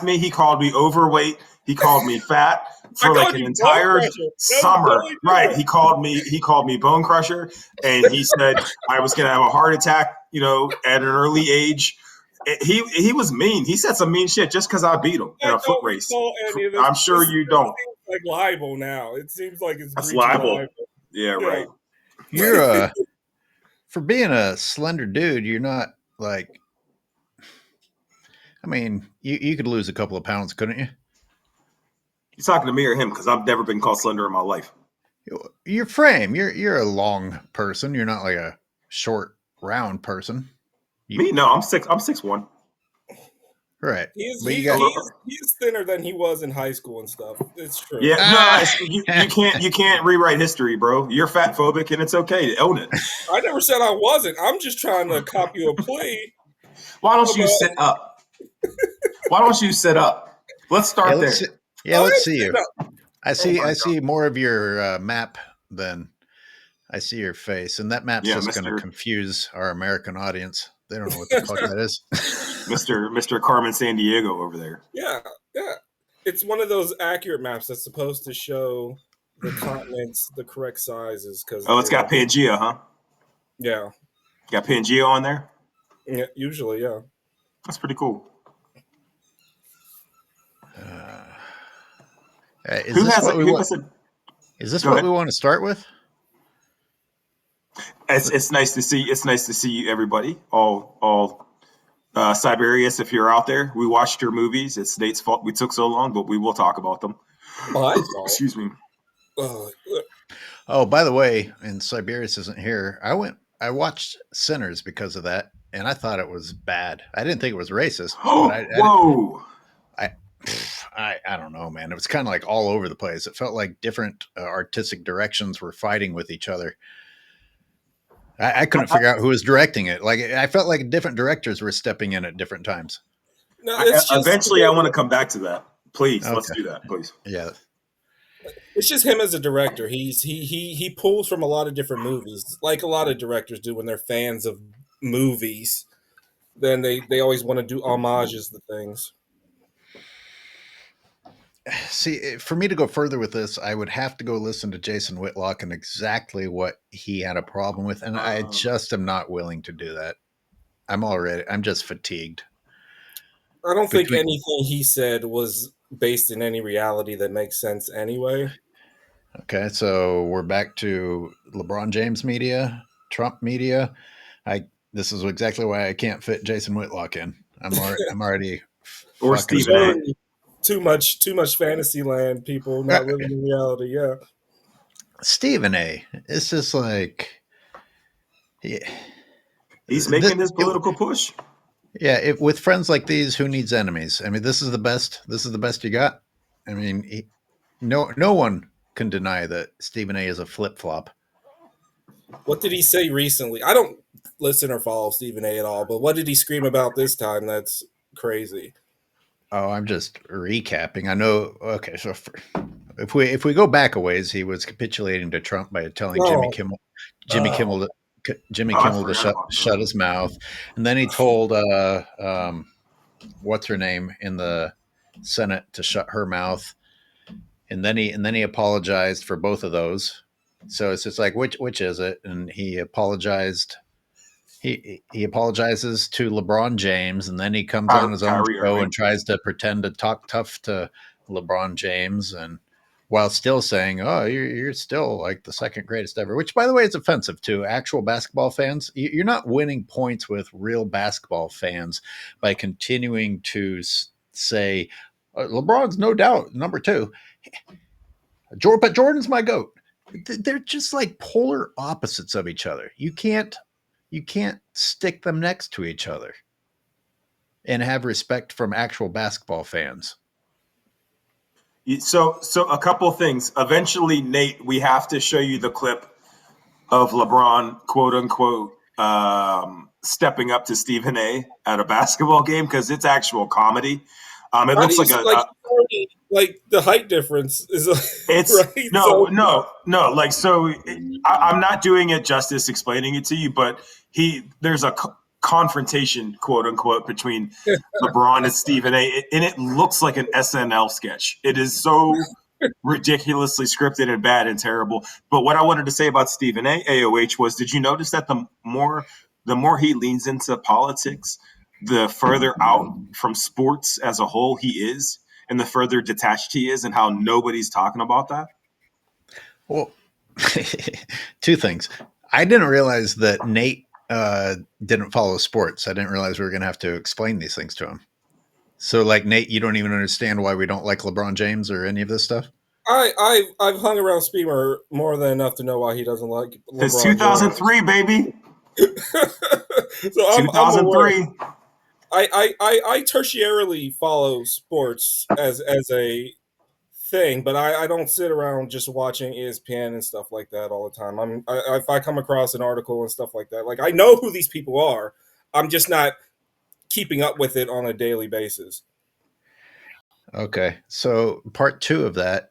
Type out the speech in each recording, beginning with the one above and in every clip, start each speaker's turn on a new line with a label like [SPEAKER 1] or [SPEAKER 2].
[SPEAKER 1] me. He called me overweight. He called me fat for like an entire summer. Right. He called me bone crusher, and he said I was going to have a heart attack, at an early age. He was mean. He said some mean shit just because I beat him in a foot race. I'm sure you don't.
[SPEAKER 2] Like libel now. It seems like it's
[SPEAKER 1] that's libel. Yeah, right.
[SPEAKER 3] You're for being a slender dude, you're not like. I mean, you could lose a couple of pounds, couldn't you?
[SPEAKER 1] You talking to me or him? Because I've never been called slender in my life.
[SPEAKER 3] Your frame, you're a long person. You're not like a short, round person.
[SPEAKER 1] Me? No, I'm 6'1".
[SPEAKER 3] Right.
[SPEAKER 2] He's thinner than he was in high school and stuff. It's true.
[SPEAKER 1] Yeah, you can't rewrite history, bro. You're fat phobic, and it's okay to own it.
[SPEAKER 2] I never said I wasn't. I'm just trying to cop you a plea.
[SPEAKER 1] Why don't you sit up? Why don't you sit up? Let's start there.
[SPEAKER 3] Let's see you. I see more of your map than I see your face, and that map's just going to confuse our American audience. They don't know what the fuck that is.
[SPEAKER 1] Mr. Carmen San Diego over there.
[SPEAKER 2] Yeah. It's one of those accurate maps that's supposed to show the continents the correct sizes.
[SPEAKER 1] It's got Pangea, huh?
[SPEAKER 2] Yeah.
[SPEAKER 1] Got Pangea on there?
[SPEAKER 2] Yeah, usually, yeah.
[SPEAKER 1] That's pretty cool.
[SPEAKER 3] Is this what we want to start with?
[SPEAKER 1] It's nice to see. It's nice to see everybody. All Siberius, if you're out there, we watched your movies. It's Nate's fault we took so long, but we will talk about them. Excuse me.
[SPEAKER 3] Oh, by the way, and Siberius isn't here. I watched Sinners because of that, and I thought it was bad. I didn't think it was racist.
[SPEAKER 1] Whoa!
[SPEAKER 3] I don't know, man. It was kind of like all over the place. It felt like different artistic directions were fighting with each other. I couldn't figure out who was directing it. Like, I felt like different directors were stepping in at different times.
[SPEAKER 1] No, eventually, I want to come back to that. Please, okay. Let's do that, please.
[SPEAKER 3] Yeah.
[SPEAKER 2] It's just him as a director. He pulls from a lot of different movies, like a lot of directors do when they're fans of movies. Then they always want to do homages to things.
[SPEAKER 3] See, for me to go further with this, I would have to go listen to Jason Whitlock and exactly what he had a problem with. And I just am not willing to do that. I'm just fatigued.
[SPEAKER 2] I don't think anything he said was based in any reality that makes sense anyway.
[SPEAKER 3] Okay, so we're back to LeBron James media, Trump media. This is exactly why I can't fit Jason Whitlock in. I'm already
[SPEAKER 1] or Stephen A.
[SPEAKER 2] Too much fantasy land, people not living in reality. Yeah,
[SPEAKER 3] Stephen A. It's just like
[SPEAKER 1] he's making his political push.
[SPEAKER 3] Yeah, with friends like these, who needs enemies? I mean, this is the best. This is the best you got. I mean, no one can deny that Stephen A. is a flip flop.
[SPEAKER 2] What did he say recently? I don't listen or follow Stephen A. at all, but what did he scream about this time? That's crazy.
[SPEAKER 3] Oh, I'm just recapping. I know. Okay, so if we go back a ways, he was capitulating to Trump by telling Jimmy Kimmel to shut his mouth, and then he told what's her name in the Senate to shut her mouth, and then he apologized for both of those. So it's just like which is it? And he apologized. He apologizes to LeBron James, and then he comes on his own show and tries to pretend to talk tough to LeBron James, and while still saying, "Oh, you're still like the second greatest ever," which, by the way, is offensive to actual basketball fans. You're not winning points with real basketball fans by continuing to say LeBron's no doubt number two, but Jordan's my GOAT. They're just like polar opposites of each other. You can't stick them next to each other and have respect from actual basketball fans.
[SPEAKER 1] So a couple of things. Eventually, Nate, we have to show you the clip of LeBron, quote unquote, stepping up to Stephen A. at a basketball game because it's actual comedy. It looks
[SPEAKER 2] like the height difference is.
[SPEAKER 1] It's right? No. Like, so I'm not doing it justice explaining it to you, but there's a confrontation, quote unquote, between LeBron and Stephen A. And it looks like an SNL sketch. It is so ridiculously scripted and bad and terrible. But what I wanted to say about Stephen A. AOH was, did you notice that the more he leans into politics, the further out from sports as a whole he is, and the further detached he is, and how nobody's talking about that?
[SPEAKER 3] Well, two things. I didn't realize that Nate didn't follow sports. I didn't realize we were going to have to explain these things to him. So, like, Nate, you don't even understand why we don't like LeBron James or any of this stuff?
[SPEAKER 2] I've hung around Speamer more than enough to know why he doesn't like LeBron.
[SPEAKER 1] It's 2003, James. Baby.
[SPEAKER 2] So I'm
[SPEAKER 1] 2003.
[SPEAKER 2] I tertiarily follow sports as a thing, but I don't sit around just watching ESPN and stuff like that all the time. If I come across an article and stuff like that, like, I know who these people are, I'm just not keeping up with it on a daily basis.
[SPEAKER 3] Okay, so part two of that,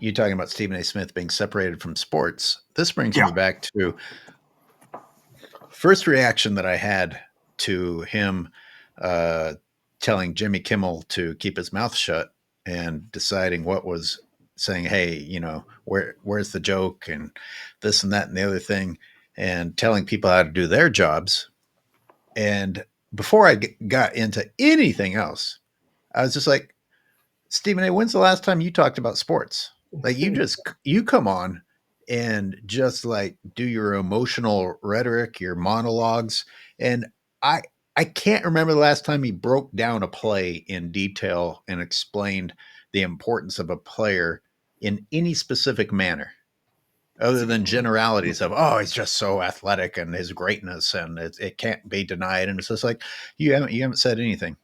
[SPEAKER 3] you talking about Stephen A. Smith being separated from sports. This brings me back to first reaction that I had to him telling Jimmy Kimmel to keep his mouth shut and deciding what was saying, hey, you know, where's the joke and this and that and the other thing, and telling people how to do their jobs. And before I got into anything else, I was just like, Stephen A., when's the last time you talked about sports? Like, you come on and just like do your emotional rhetoric, your monologues. And I can't remember the last time he broke down a play in detail and explained the importance of a player in any specific manner, other than generalities of, oh, he's just so athletic and his greatness and it can't be denied. And it's just like, you haven't said anything.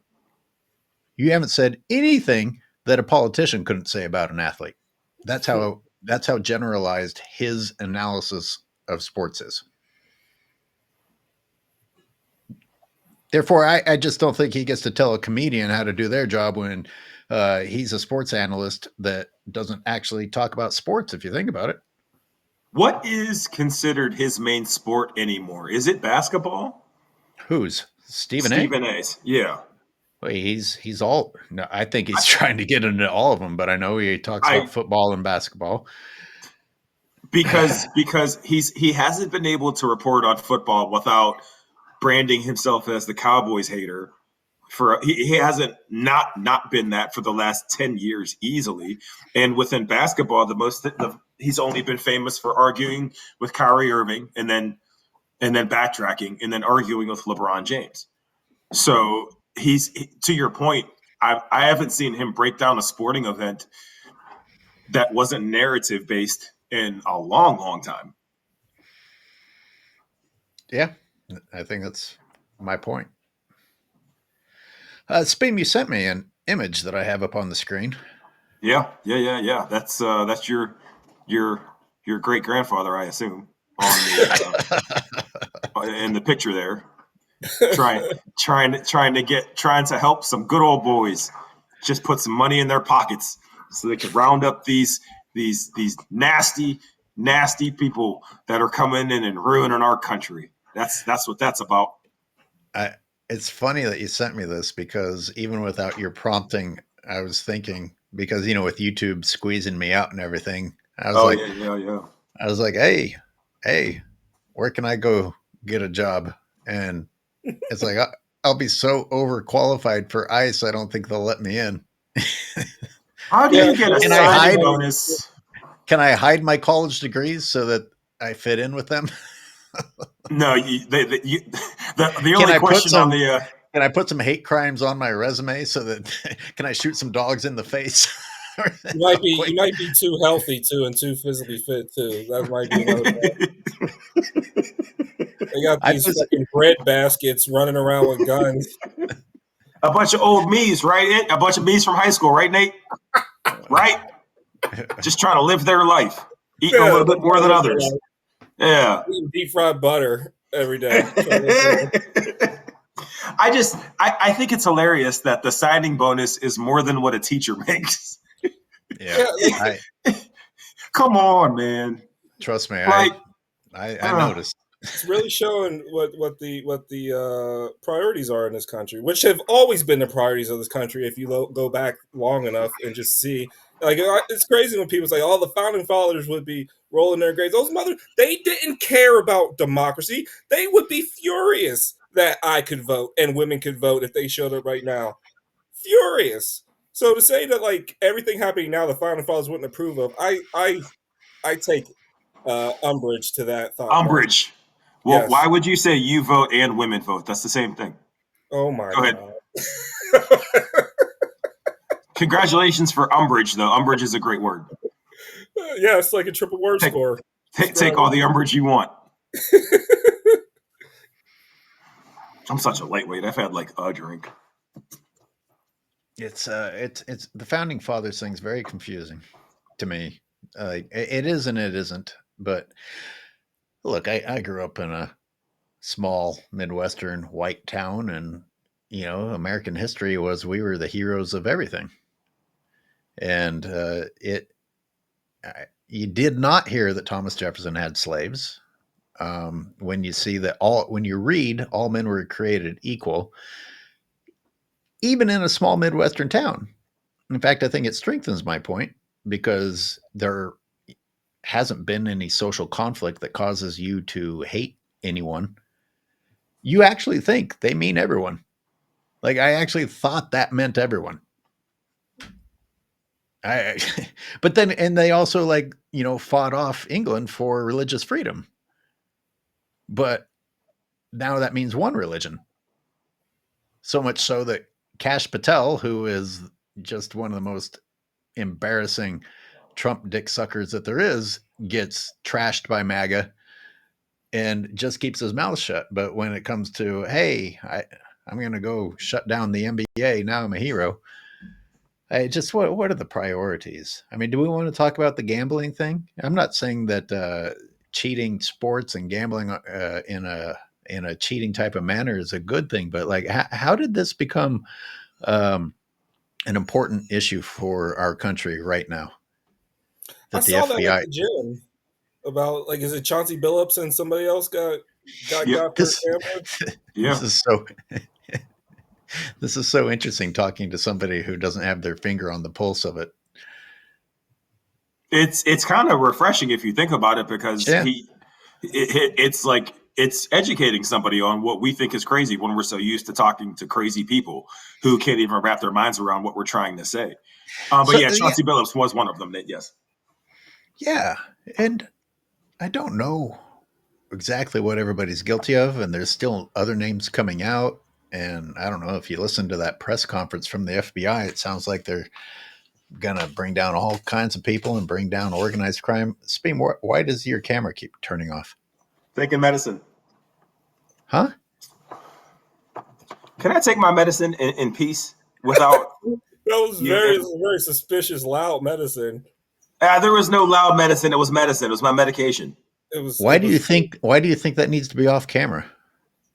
[SPEAKER 3] You haven't said anything that a politician couldn't say about an athlete. That's how generalized his analysis of sports is. Therefore, I just don't think he gets to tell a comedian how to do their job when he's a sports analyst that doesn't actually talk about sports, if you think about it.
[SPEAKER 1] What is considered his main sport anymore? Is it basketball?
[SPEAKER 3] Whose? Stephen A?
[SPEAKER 1] Stephen A's, yeah.
[SPEAKER 3] Well, he's all. No, I think he's trying to get into all of them, but I know he talks about football and basketball.
[SPEAKER 1] Because he hasn't been able to report on football without branding himself as the Cowboys hater. He hasn't not been that for the last 10 years easily. And within basketball, he's only been famous for arguing with Kyrie Irving and then backtracking and then arguing with LeBron James. So to your point, I haven't seen him break down a sporting event that wasn't narrative based in a long, long time.
[SPEAKER 3] Yeah, I think that's my point. Speam, you sent me an image that I have up on the screen.
[SPEAKER 1] Yeah. That's your great grandfather, I assume, on the in the picture there, trying to help some good old boys just put some money in their pockets so they can round up these nasty people that are coming in and ruining our country. That's what that's about.
[SPEAKER 3] It's funny that you sent me this, because even without your prompting, I was thinking, because, you know, with YouTube squeezing me out and everything, I was
[SPEAKER 1] yeah.
[SPEAKER 3] I was like, hey, where can I go get a job? And it's like, I'll be so overqualified for ICE, I don't think they'll let me in.
[SPEAKER 1] How do you get a signing bonus?
[SPEAKER 3] Can I hide my college degrees so that I fit in with them?
[SPEAKER 1] No, the only question on the
[SPEAKER 3] can I put some hate crimes on my resume so that can I shoot some dogs in the face?
[SPEAKER 2] You might be too healthy too and too physically fit too. That might be another problem. They got these fucking bread baskets running around with guns.
[SPEAKER 1] A bunch of old me's, right? A bunch of me's from high school, right, Nate? Right? Just trying to live their life, eating a little bit more than others. Yeah.
[SPEAKER 2] Eating deep fried butter every day.
[SPEAKER 1] I think it's hilarious that the signing bonus is more than what a teacher makes.
[SPEAKER 3] Yeah.
[SPEAKER 1] Come on, man.
[SPEAKER 3] Trust me,
[SPEAKER 1] like,
[SPEAKER 3] I noticed.
[SPEAKER 2] It's really showing what the priorities are in this country, which have always been the priorities of this country. If you go back long enough and just see, like, it's crazy when people say, "Oh, the founding fathers would be rolling their graves." Those they didn't care about democracy. They would be furious that I could vote and women could vote if they showed up right now. Furious. So to say that like everything happening now, the founding fathers wouldn't approve of, I take umbrage to that thought process.
[SPEAKER 1] Umbrage. Well, yes. Why would you say you vote and women vote? That's the same thing.
[SPEAKER 2] Oh my God.
[SPEAKER 1] Congratulations for umbrage, though. Umbrage is a great word.
[SPEAKER 2] Yeah, it's like a triple word score.
[SPEAKER 1] Take all the umbrage you want. I'm such a lightweight. I've had like a drink.
[SPEAKER 3] It's the founding fathers thing's very confusing to me. It is and it isn't. But look, I grew up in a small Midwestern white town, and American history was we were the heroes of everything. And you did not hear that Thomas Jefferson had slaves. When you see that when you read all men were created equal, even in a small Midwestern town. In fact, I think it strengthens my point because there hasn't been any social conflict that causes you to hate anyone. You actually think they mean everyone. Like, I actually thought that meant everyone. But then, and they also fought off England for religious freedom. But now that means one religion. So much so that Kash Patel, who is just one of the most embarrassing Trump dick suckers that there is, gets trashed by MAGA and just keeps his mouth shut. But when it comes to, hey, I'm going to go shut down the NBA, now I'm a hero. What are the priorities? I mean, do we want to talk about the gambling thing? I'm not saying that cheating sports and gambling in a cheating type of manner is a good thing, but like, how did this become an important issue for our country right now?
[SPEAKER 2] I saw that at the gym about, like, is it Chauncey Billups and somebody else got for gambling?
[SPEAKER 1] Yeah.
[SPEAKER 3] This is so interesting talking to somebody who doesn't have their finger on the pulse of it.
[SPEAKER 1] It's kind of refreshing if you think about it, because it's like it's educating somebody on what we think is crazy when we're so used to talking to crazy people who can't even wrap their minds around what we're trying to say. Chauncey Billups was one of them. Yes.
[SPEAKER 3] Yeah, and I don't know exactly what everybody's guilty of, and there's still other names coming out. And I don't know if you listen to that press conference from the FBI, it sounds like they're going to bring down all kinds of people and bring down organized crime. Speaking, why does your camera keep turning off?
[SPEAKER 1] Taking medicine.
[SPEAKER 3] Huh?
[SPEAKER 1] Can I take my medicine in peace without...
[SPEAKER 2] That was very suspicious, loud medicine.
[SPEAKER 1] There was no loud medicine. It was medicine. It was my medication.
[SPEAKER 3] Why do you think that needs to be off camera?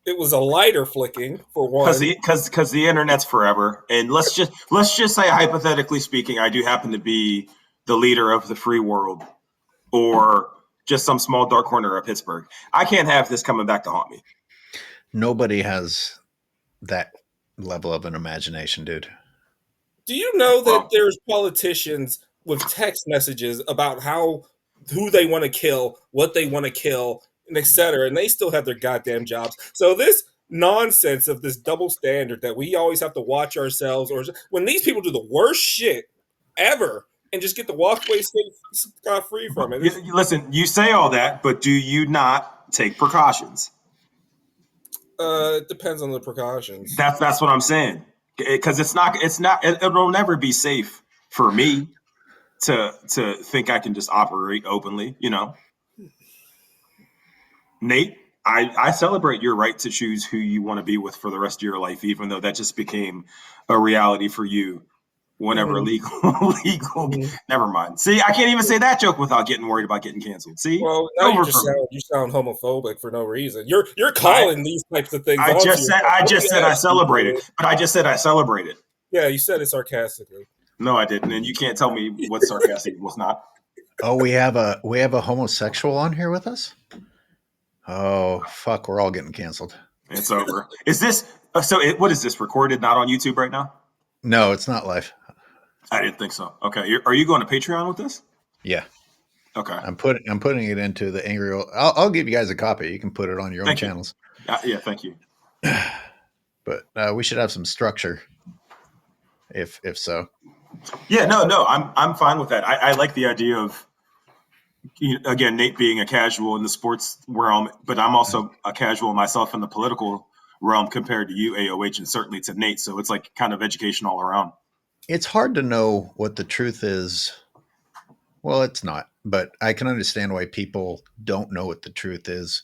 [SPEAKER 2] It was a lighter flicking, for one.
[SPEAKER 1] Because the internet's forever. And let's just say, hypothetically speaking, I do happen to be the leader of the free world, or just some small dark corner of Pittsburgh. I can't have this coming back to haunt me.
[SPEAKER 3] Nobody has that level of an imagination, dude.
[SPEAKER 2] Do you know that there's politicians with text messages about who they want to kill, what they want to kill, and etc., and they still have their goddamn jobs? So this nonsense of this double standard that we always have to watch ourselves, or when these people do the worst shit ever and just get to walk away scot-free from it.
[SPEAKER 1] Listen, you say all that, but do you not take precautions?
[SPEAKER 2] It depends on the precautions.
[SPEAKER 1] That's what I'm saying. Because it'll never be safe for me to think I can just operate openly, Nate, I celebrate your right to choose who you want to be with for the rest of your life, even though that just became a reality for you whenever legal. Never mind. See, I can't even say that joke without getting worried about getting canceled. See,
[SPEAKER 2] well, now you sound homophobic for no reason. You're calling these types of things. I just said I celebrate it,
[SPEAKER 1] but I just said I celebrate it.
[SPEAKER 2] Yeah, you said it sarcastically.
[SPEAKER 1] No, I didn't, and you can't tell me what's sarcastic and what's not.
[SPEAKER 3] Oh, we have a homosexual on here with us. Oh, fuck. We're all getting canceled.
[SPEAKER 1] It's over. Is this what is this recorded? Not on YouTube right now?
[SPEAKER 3] No, it's not live.
[SPEAKER 1] I didn't think so. Okay, are you going to Patreon with this?
[SPEAKER 3] Yeah.
[SPEAKER 1] Okay.
[SPEAKER 3] I'm putting it into the Angry Old. I'll give you guys a copy. You can put it on your own channels.
[SPEAKER 1] Yeah, thank you.
[SPEAKER 3] But we should have some structure. If so.
[SPEAKER 1] Yeah, no, I'm fine with that. I like the idea of, again, Nate being a casual in the sports realm, but I'm also a casual myself in the political realm compared to you, AOH, and certainly to Nate. So it's like kind of education all around.
[SPEAKER 3] It's hard to know what the truth is. Well, it's not, but I can understand why people don't know what the truth is.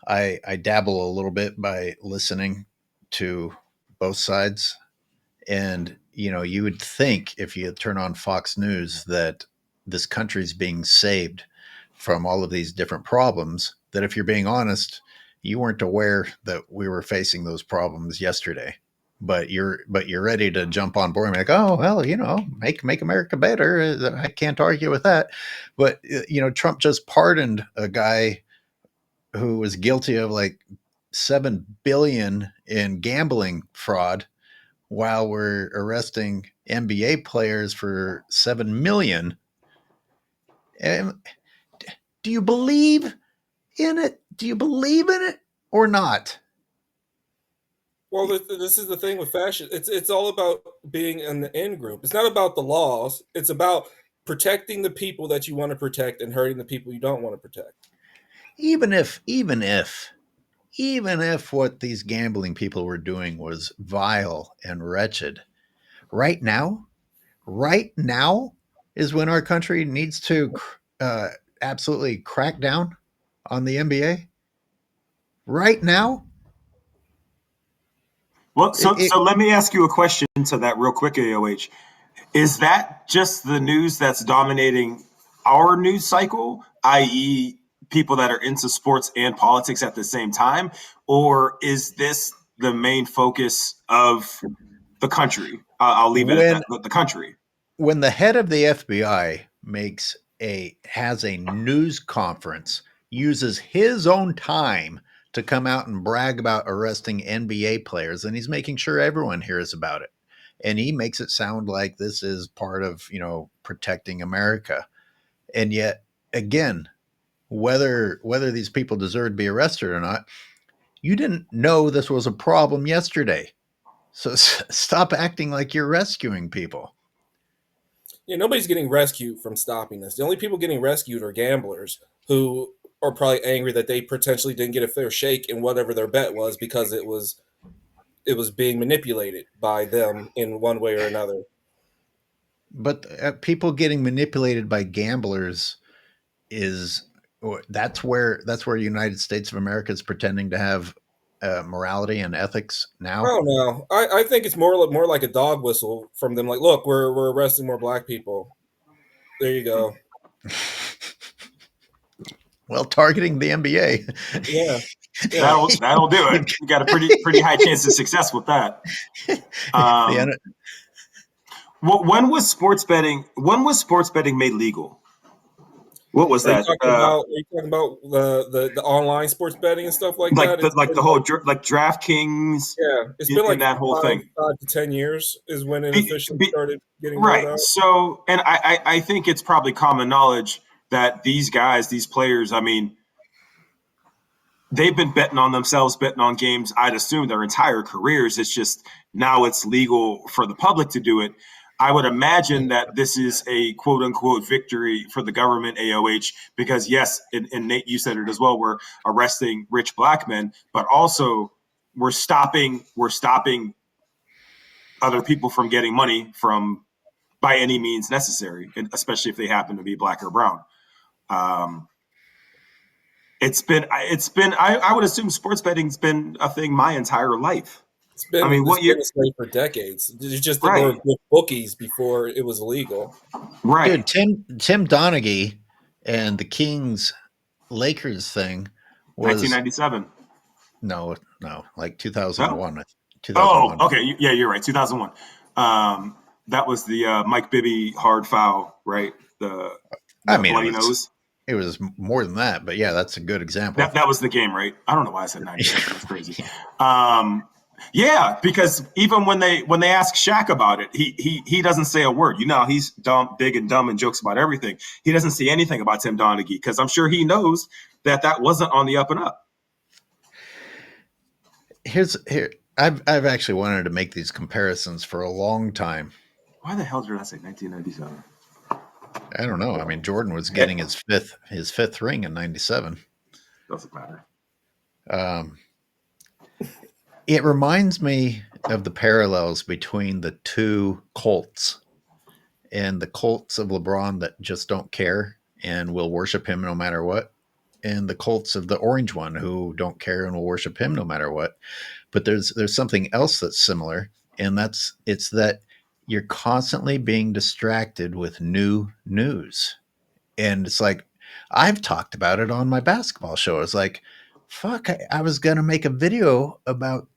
[SPEAKER 3] I dabble a little bit by listening to both sides. And, you would think if you turn on Fox News that this country's being saved from all of these different problems, that if you're being honest, you weren't aware that we were facing those problems yesterday. But you're ready to jump on board and be like, oh, well, make America better. I can't argue with that. But, Trump just pardoned a guy who was guilty of like $7 billion in gambling fraud, while we're arresting NBA players for $7 million. And do you believe in it? Do you believe in it or not?
[SPEAKER 2] Well, this is the thing with fashion. It's all about being in the in group. It's not about the laws. It's about protecting the people that you want to protect and hurting the people you don't want to protect.
[SPEAKER 3] Even if what these gambling people were doing was vile and wretched, right now is when our country needs to absolutely crack down on the NBA. Right now.
[SPEAKER 1] Well, so let me ask you a question to that real quick, AOH. Is that just the news that's dominating our news cycle, i.e., people that are into sports and politics at the same time? Or is this the main focus of the country? I'll leave it at that, the country.
[SPEAKER 3] When the head of the FBI has a news conference, uses his own time to come out and brag about arresting NBA players, and he's making sure everyone hears about it. And he makes it sound like this is part of, protecting America. And yet, again, whether these people deserve to be arrested or not, you didn't know this was a problem yesterday. So stop acting like you're rescuing people.
[SPEAKER 2] Yeah, nobody's getting rescued from stopping this. The only people getting rescued are gamblers who are probably angry that they potentially didn't get a fair shake in whatever their bet was because it was being manipulated by them in one way or another.
[SPEAKER 3] But people getting manipulated by gamblers that's where United States of America is pretending to have morality and ethics now.
[SPEAKER 2] I don't know. I think it's more like a dog whistle from them. Like, look, we're arresting more black people. There you go.
[SPEAKER 3] Well, targeting the NBA.
[SPEAKER 2] Yeah.
[SPEAKER 1] That'll do it. You got a pretty high chance of success with that. When was sports betting made legal? What was that?
[SPEAKER 2] Are you talking about the online sports betting and stuff like that?
[SPEAKER 1] The whole DraftKings.
[SPEAKER 2] Yeah, it's been like
[SPEAKER 1] that whole thing.
[SPEAKER 2] 5 to 10 years is when it officially started getting
[SPEAKER 1] right.
[SPEAKER 2] Out.
[SPEAKER 1] So, and I think it's probably common knowledge that these guys, these players, I mean, they've been betting on themselves, betting on games, I'd assume their entire careers. It's just now it's legal for the public to do it. I would imagine that this is a quote unquote victory for the government, AOH, because yes, and Nate, you said it as well, we're arresting rich black men, but also we're stopping other people from getting money from by any means necessary, and especially if they happen to be black or brown. It's been I would assume sports betting's been a thing my entire life.
[SPEAKER 2] It's been, been this way for decades. There's just there were bookies before it was illegal.
[SPEAKER 1] Right.
[SPEAKER 3] Dude, Tim Donaghy and the Kings Lakers thing was
[SPEAKER 1] 1997.
[SPEAKER 3] No, like 2001.
[SPEAKER 1] No?
[SPEAKER 3] 2001.
[SPEAKER 1] Oh, okay. Yeah, you're right. 2001. That was the Mike Bibby hard foul, right? The bloody nose.
[SPEAKER 3] It was more than that, but yeah, that's a good example.
[SPEAKER 1] That was the game, right? I don't know why I said 97. That's crazy. Yeah, because even when they ask Shaq about it, he doesn't say a word. You know, he's big and dumb and jokes about everything. He doesn't say anything about Tim Donaghy because I'm sure he knows that wasn't on the up and up.
[SPEAKER 3] I've actually wanted to make these comparisons for a long time.
[SPEAKER 1] Why the hell did I say 1997?
[SPEAKER 3] I don't know. I mean, Jordan was getting his fifth ring in 97.
[SPEAKER 1] Doesn't matter.
[SPEAKER 3] It reminds me of the parallels between the two Colts and the Colts of LeBron that just don't care and will worship him no matter what, and the Colts of the orange one who don't care and will worship him no matter what. But there's something else that's similar, and it's that you're constantly being distracted with new news. And it's like, I've talked about it on my basketball show. It's like, fuck, I was going to make a video about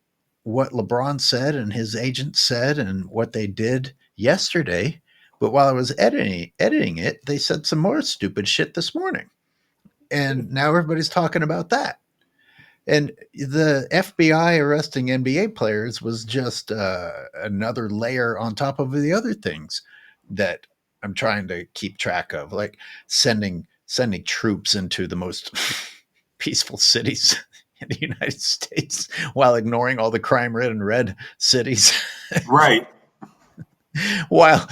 [SPEAKER 3] what LeBron said and his agent said and what they did yesterday. But while I was editing it, they said some more stupid shit this morning. And now everybody's talking about that. And the FBI arresting NBA players was just another layer on top of the other things that I'm trying to keep track of, like sending troops into the most peaceful cities in the United States while ignoring all the crime-ridden red cities.
[SPEAKER 1] Right.
[SPEAKER 3] While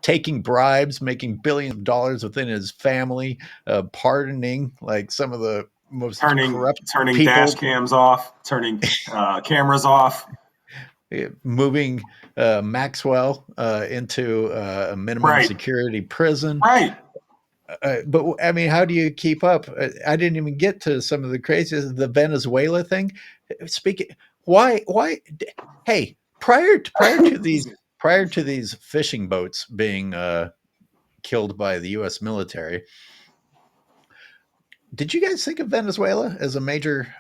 [SPEAKER 3] taking bribes, making billions of dollars within his family, pardoning like some of the most corrupt
[SPEAKER 1] turning
[SPEAKER 3] people,
[SPEAKER 1] dash cams off, turning cameras off,
[SPEAKER 3] moving Maxwell into a minimum security prison.
[SPEAKER 1] Right.
[SPEAKER 3] But I mean, how do you keep up? I didn't even get to some of the craziest. The Venezuela thing. Speaking, why? Hey, prior to these fishing boats being killed by the U.S. military, did you guys think of Venezuela as a major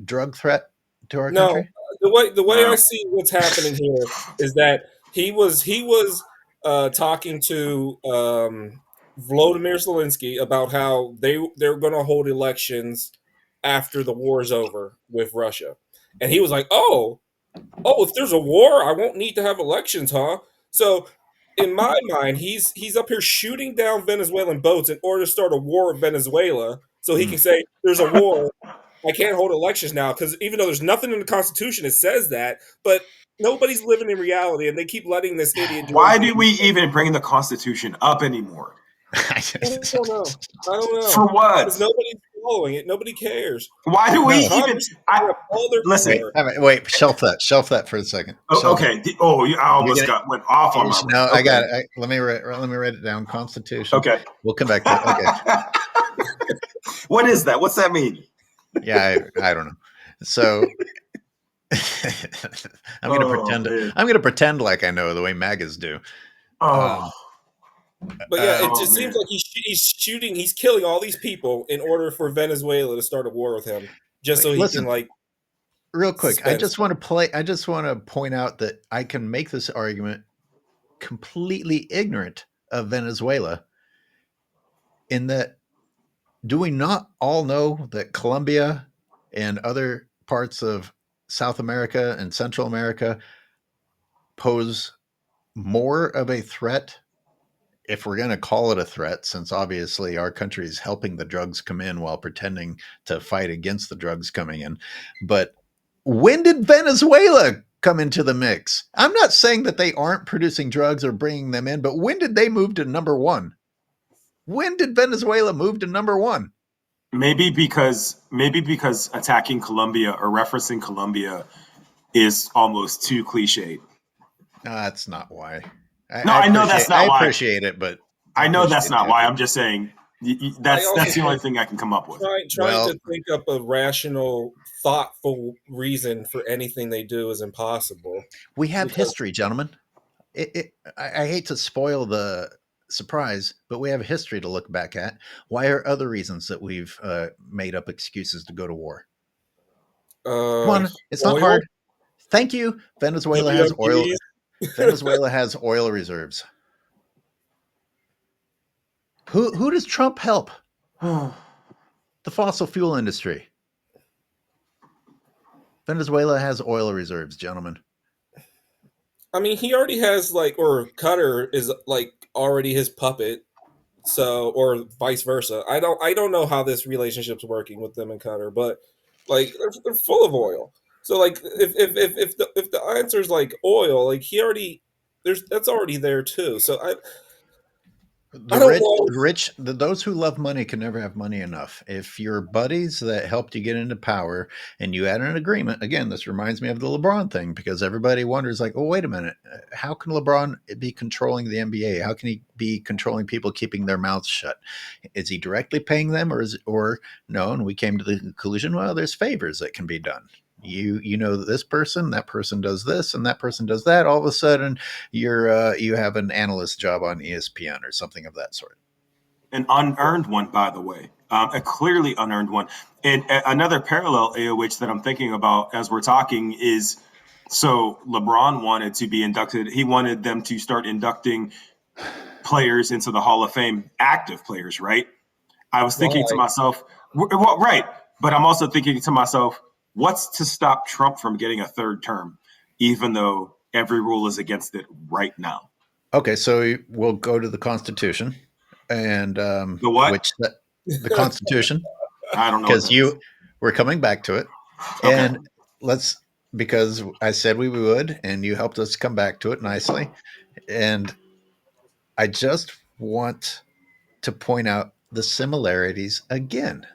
[SPEAKER 3] drug threat to our country?
[SPEAKER 2] The way I see what's happening here is that he was talking to Volodymyr Zelensky about how they're going to hold elections after the war is over with Russia, and he was like, "Oh, if there's a war, I won't need to have elections, huh?" So, in my mind, he's up here shooting down Venezuelan boats in order to start a war with Venezuela, so he can say, "There's a war. I can't hold elections now," because even though there's nothing in the Constitution that says that, but nobody's living in reality, and they keep letting this idiot do.
[SPEAKER 1] Why do we even bring the Constitution up anymore?
[SPEAKER 2] I don't know.
[SPEAKER 1] For what?
[SPEAKER 2] Because nobody's following it. Nobody cares.
[SPEAKER 1] Why do we even?
[SPEAKER 3] Listen. Wait. Shelf that for a second.
[SPEAKER 1] Okay. I almost went off on my.
[SPEAKER 3] No, okay. I got it. Let me write it down. Constitution.
[SPEAKER 1] Okay.
[SPEAKER 3] We'll come back to it. Okay.
[SPEAKER 1] What is that? What's that mean?
[SPEAKER 3] Yeah, I don't know. So I'm gonna pretend like I know the way MAGAs do.
[SPEAKER 2] But yeah, it just seems like he's killing all these people in order for Venezuela to start a war with him, just so he can like.
[SPEAKER 3] Real quick, I just want to point out that I can make this argument completely ignorant of Venezuela. In that, do we not all know that Colombia and other parts of South America and Central America pose more of a threat, if we're going to call it a threat, since obviously our country is helping the drugs come in while pretending to fight against the drugs coming in. But when did Venezuela come into the mix? I'm not saying that they aren't producing drugs or bringing them in, but when did they move to number one? When did Venezuela move to number one?
[SPEAKER 1] Maybe because attacking Colombia or referencing Colombia is almost too cliched.
[SPEAKER 3] No, that's not why.
[SPEAKER 1] I know that's not why.
[SPEAKER 3] I appreciate it, but
[SPEAKER 1] I know that's not why. I'm just saying that's the only thing I can come up with.
[SPEAKER 2] Trying to think up a rational, thoughtful reason for anything they do is impossible.
[SPEAKER 3] We have history, gentlemen. I hate to spoil the surprise, but we have a history to look back at. Why are other reasons that we've made up excuses to go to war? One, it's not hard. Thank you. Venezuela has oil. Venezuela has oil reserves. Who does Trump help? The fossil fuel industry. Venezuela has oil reserves, gentlemen.
[SPEAKER 2] I mean, he already has or Qatar is already his puppet. So, or vice versa. I don't know how this relationship's working with them and Qatar, but they're full of oil. So if the answer is oil, he already that's already there too. So I don't know.
[SPEAKER 3] Those who love money can never have money enough. If your buddies that helped you get into power and you had an agreement, again, this reminds me of the LeBron thing because everybody wonders, oh, wait a minute, how can LeBron be controlling the NBA? How can he be controlling people keeping their mouths shut? Is he directly paying them, or no? And we came to the conclusion, well, there's favors that can be done. You know this person, that person does this, and that person does that. All of a sudden, you have an analyst job on ESPN or something of that sort.
[SPEAKER 1] An unearned one, by the way, a clearly unearned one. And another parallel, AOH, that I'm thinking about as we're talking is, so LeBron wanted to be inducted. He wanted them to start inducting players into the Hall of Fame, active players, right? I was thinking to myself, well, right. But I'm also thinking to myself, what's to stop Trump from getting a third term, even though every rule is against it right now?
[SPEAKER 3] Okay, so we'll go to the Constitution and
[SPEAKER 1] the what?
[SPEAKER 3] The Constitution.
[SPEAKER 1] I don't know,
[SPEAKER 3] because we're coming back to it,
[SPEAKER 1] okay.
[SPEAKER 3] And because I said we would, and you helped us come back to it nicely, and I just want to point out the similarities again.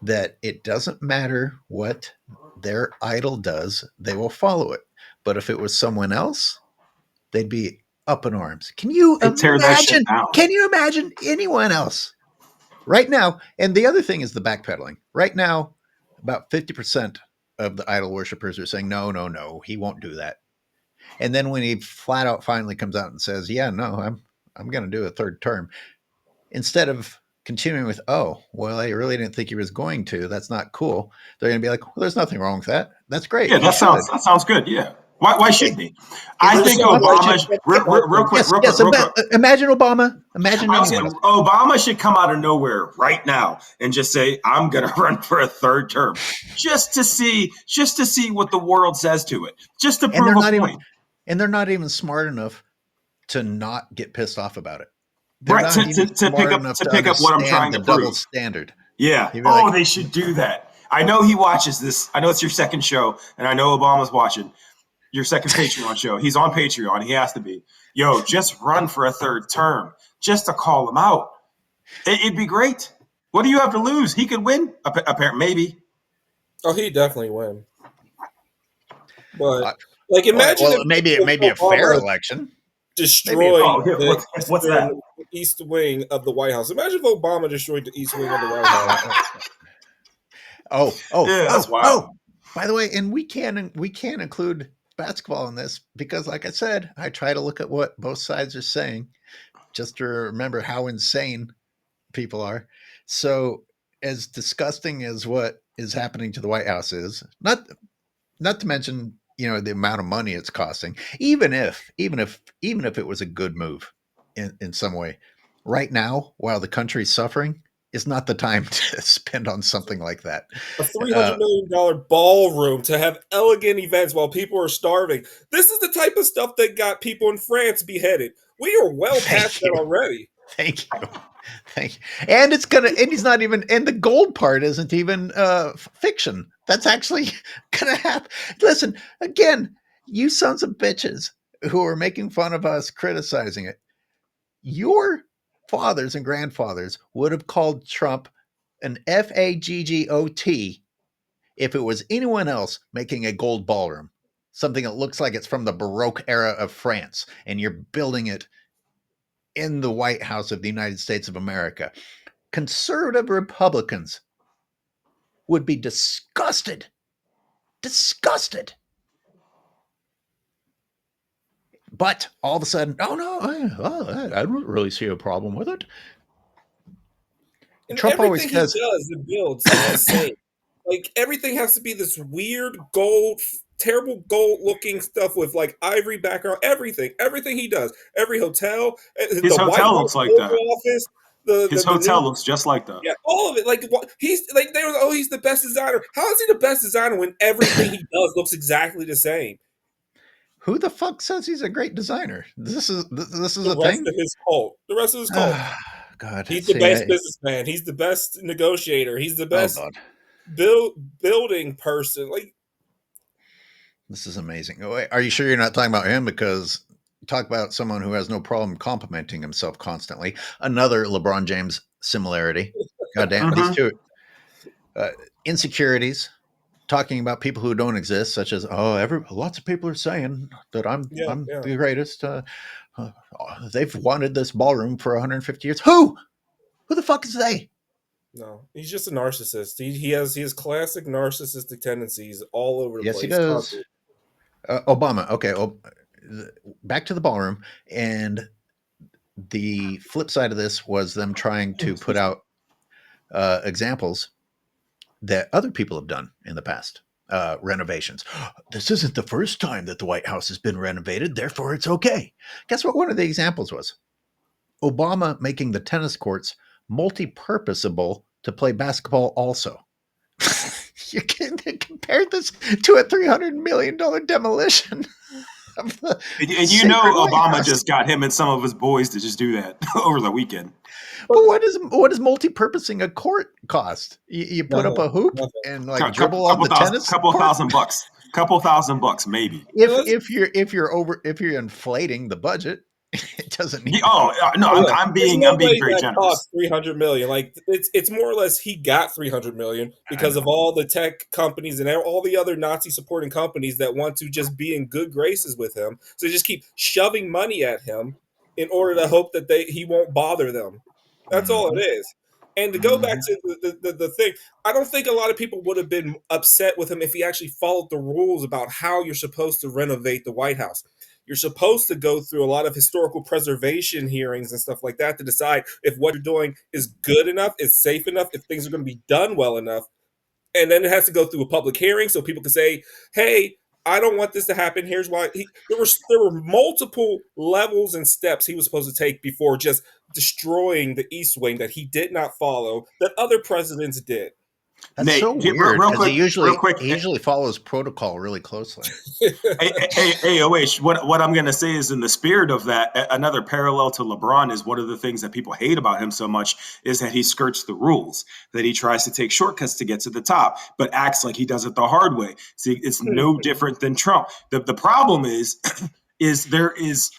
[SPEAKER 3] That it doesn't matter what their idol does, they will follow it. But if it was someone else, they'd be up in arms. Can you imagine? Can you imagine anyone else right now? And the other thing is the backpedaling. Right now, about 50% of the idol worshipers are saying, no, he won't do that. And then when he flat out finally comes out and says, yeah, no, I'm going to do a third term, instead of continuing with, oh, well, I really didn't think he was going to. That's not cool. They're going to be like, well, there's nothing wrong with that. That's great.
[SPEAKER 1] Yeah, that sounds good. Yeah. Why shouldn't he? I think Obama real quick.
[SPEAKER 3] Imagine Obama.
[SPEAKER 1] Obama should come out of nowhere right now and just say, I'm going to run for a third term just to see what the world says to it, just to prove a point.
[SPEAKER 3] And they're not even smart enough to not get pissed off about it.
[SPEAKER 1] Right, to pick up what I'm trying to prove.
[SPEAKER 3] Double standard.
[SPEAKER 1] Yeah. They should do that. I know he watches this. I know it's your second show, and I know Obama's watching your second Patreon show. He's on Patreon. He has to be. Yo, just run for a third term just to call him out. It'd be great. What do you have to lose? He could win. Apparently, maybe.
[SPEAKER 2] Oh, he'd definitely win. But imagine
[SPEAKER 3] maybe a fair election.
[SPEAKER 2] Destroy the east wing of the White House. Imagine if Obama destroyed the east wing of the White House.
[SPEAKER 1] That's wild.
[SPEAKER 3] By the way, and we can include basketball in this because, like I said, I try to look at what both sides are saying just to remember how insane people are. So, as disgusting as what is happening to the White House is, not to mention, the amount of money it's costing, even if it was a good move in some way, right now, while the country's suffering, is not the time to spend on something like that.
[SPEAKER 2] A $300 million ballroom to have elegant events while people are starving. This is the type of stuff that got people in France beheaded. We are well past that already.
[SPEAKER 3] Thank you. And he's not even, and the gold part isn't even fiction. That's actually gonna happen. Listen, again, you sons of bitches who are making fun of us, criticizing it. Your fathers and grandfathers would have called Trump an FAGGOT if it was anyone else making a gold ballroom, something that looks like it's from the Baroque era of France, and you're building it in the White House of the United States of America. Conservative Republicans would be disgusted. But all of a sudden, I don't really see a problem with it.
[SPEAKER 2] And Trump always says, he does, it builds the same. Everything has to be this weird gold terrible gold looking stuff with like ivory background, everything he does, every hotel,
[SPEAKER 1] His
[SPEAKER 2] the White
[SPEAKER 1] hotel
[SPEAKER 2] House
[SPEAKER 1] looks like that.
[SPEAKER 2] Oval Office,
[SPEAKER 1] His
[SPEAKER 2] the
[SPEAKER 1] hotel
[SPEAKER 2] new,
[SPEAKER 1] looks just like that.
[SPEAKER 2] yeah, all of it. Like he's like they were, oh, he's the best designer. How is he the best designer when everything he does looks exactly the same?
[SPEAKER 3] Who the fuck says he's a great designer? This is
[SPEAKER 2] The
[SPEAKER 3] a
[SPEAKER 2] rest
[SPEAKER 3] thing.
[SPEAKER 2] of his cult, the rest of his cult.
[SPEAKER 3] God,
[SPEAKER 2] He's the best businessman. He's the best negotiator. He's the
[SPEAKER 3] oh
[SPEAKER 2] best
[SPEAKER 3] God,
[SPEAKER 2] building person. Like,
[SPEAKER 3] this is amazing. Oh, wait, are you sure you're not talking about him? Because talk about someone who has no problem complimenting himself constantly. Another LeBron James similarity. God damn, these two insecurities. Talking about people who don't exist, such as lots of people are saying that I'm
[SPEAKER 2] yeah.
[SPEAKER 3] the greatest. They've wanted this ballroom for 150 years. Who the fuck is they?
[SPEAKER 2] No, he's just a narcissist. He has classic narcissistic tendencies all over the
[SPEAKER 3] Yes, he
[SPEAKER 2] place.
[SPEAKER 3] does. Obama. Okay, back to the ballroom. And the flip side of this was them trying to put out examples that other people have done in the past. Renovations. This isn't the first time that the White House has been renovated, therefore it's okay. Guess what one of the examples was? Obama making the tennis courts multi-purposeable to play basketball also. You can compare this to a $300 million demolition of the
[SPEAKER 1] And
[SPEAKER 3] Obama
[SPEAKER 1] just got him and some of his boys to just do that over the weekend.
[SPEAKER 3] But what is multi-purposing a court cost? You put up a hoop and like dribble on the tennis
[SPEAKER 1] couple
[SPEAKER 3] court?
[SPEAKER 1] $1,000, maybe.
[SPEAKER 3] If you're inflating the budget, it doesn't need.
[SPEAKER 1] I'm being very generous.
[SPEAKER 2] Cost $300 million. Like it's more or less he got $300 million because of all the tech companies and all the other Nazi supporting companies that want to just be in good graces with him. So they just keep shoving money at him in order to hope that he won't bother them. That's all it is. And to go back to the thing, I don't think a lot of people would have been upset with him if he actually followed the rules about how you're supposed to renovate the White House. You're supposed to go through a lot of historical preservation hearings and stuff like that to decide if what you're doing is good enough, is safe enough, if things are going to be done well enough. And then it has to go through a public hearing so people can say, hey, I don't want this to happen. Here's why. There were multiple levels and steps he was supposed to take before just destroying the East Wing that he did not follow, that other presidents did.
[SPEAKER 3] That's
[SPEAKER 1] Nate,
[SPEAKER 3] so weird because he
[SPEAKER 1] quick,
[SPEAKER 3] usually follows protocol really closely.
[SPEAKER 1] hey, OH, what I'm going to say is in the spirit of that, another parallel to LeBron is one of the things that people hate about him so much is that he skirts the rules, that he tries to take shortcuts to get to the top, but acts like he does it the hard way. See, it's no different than Trump. The problem is there is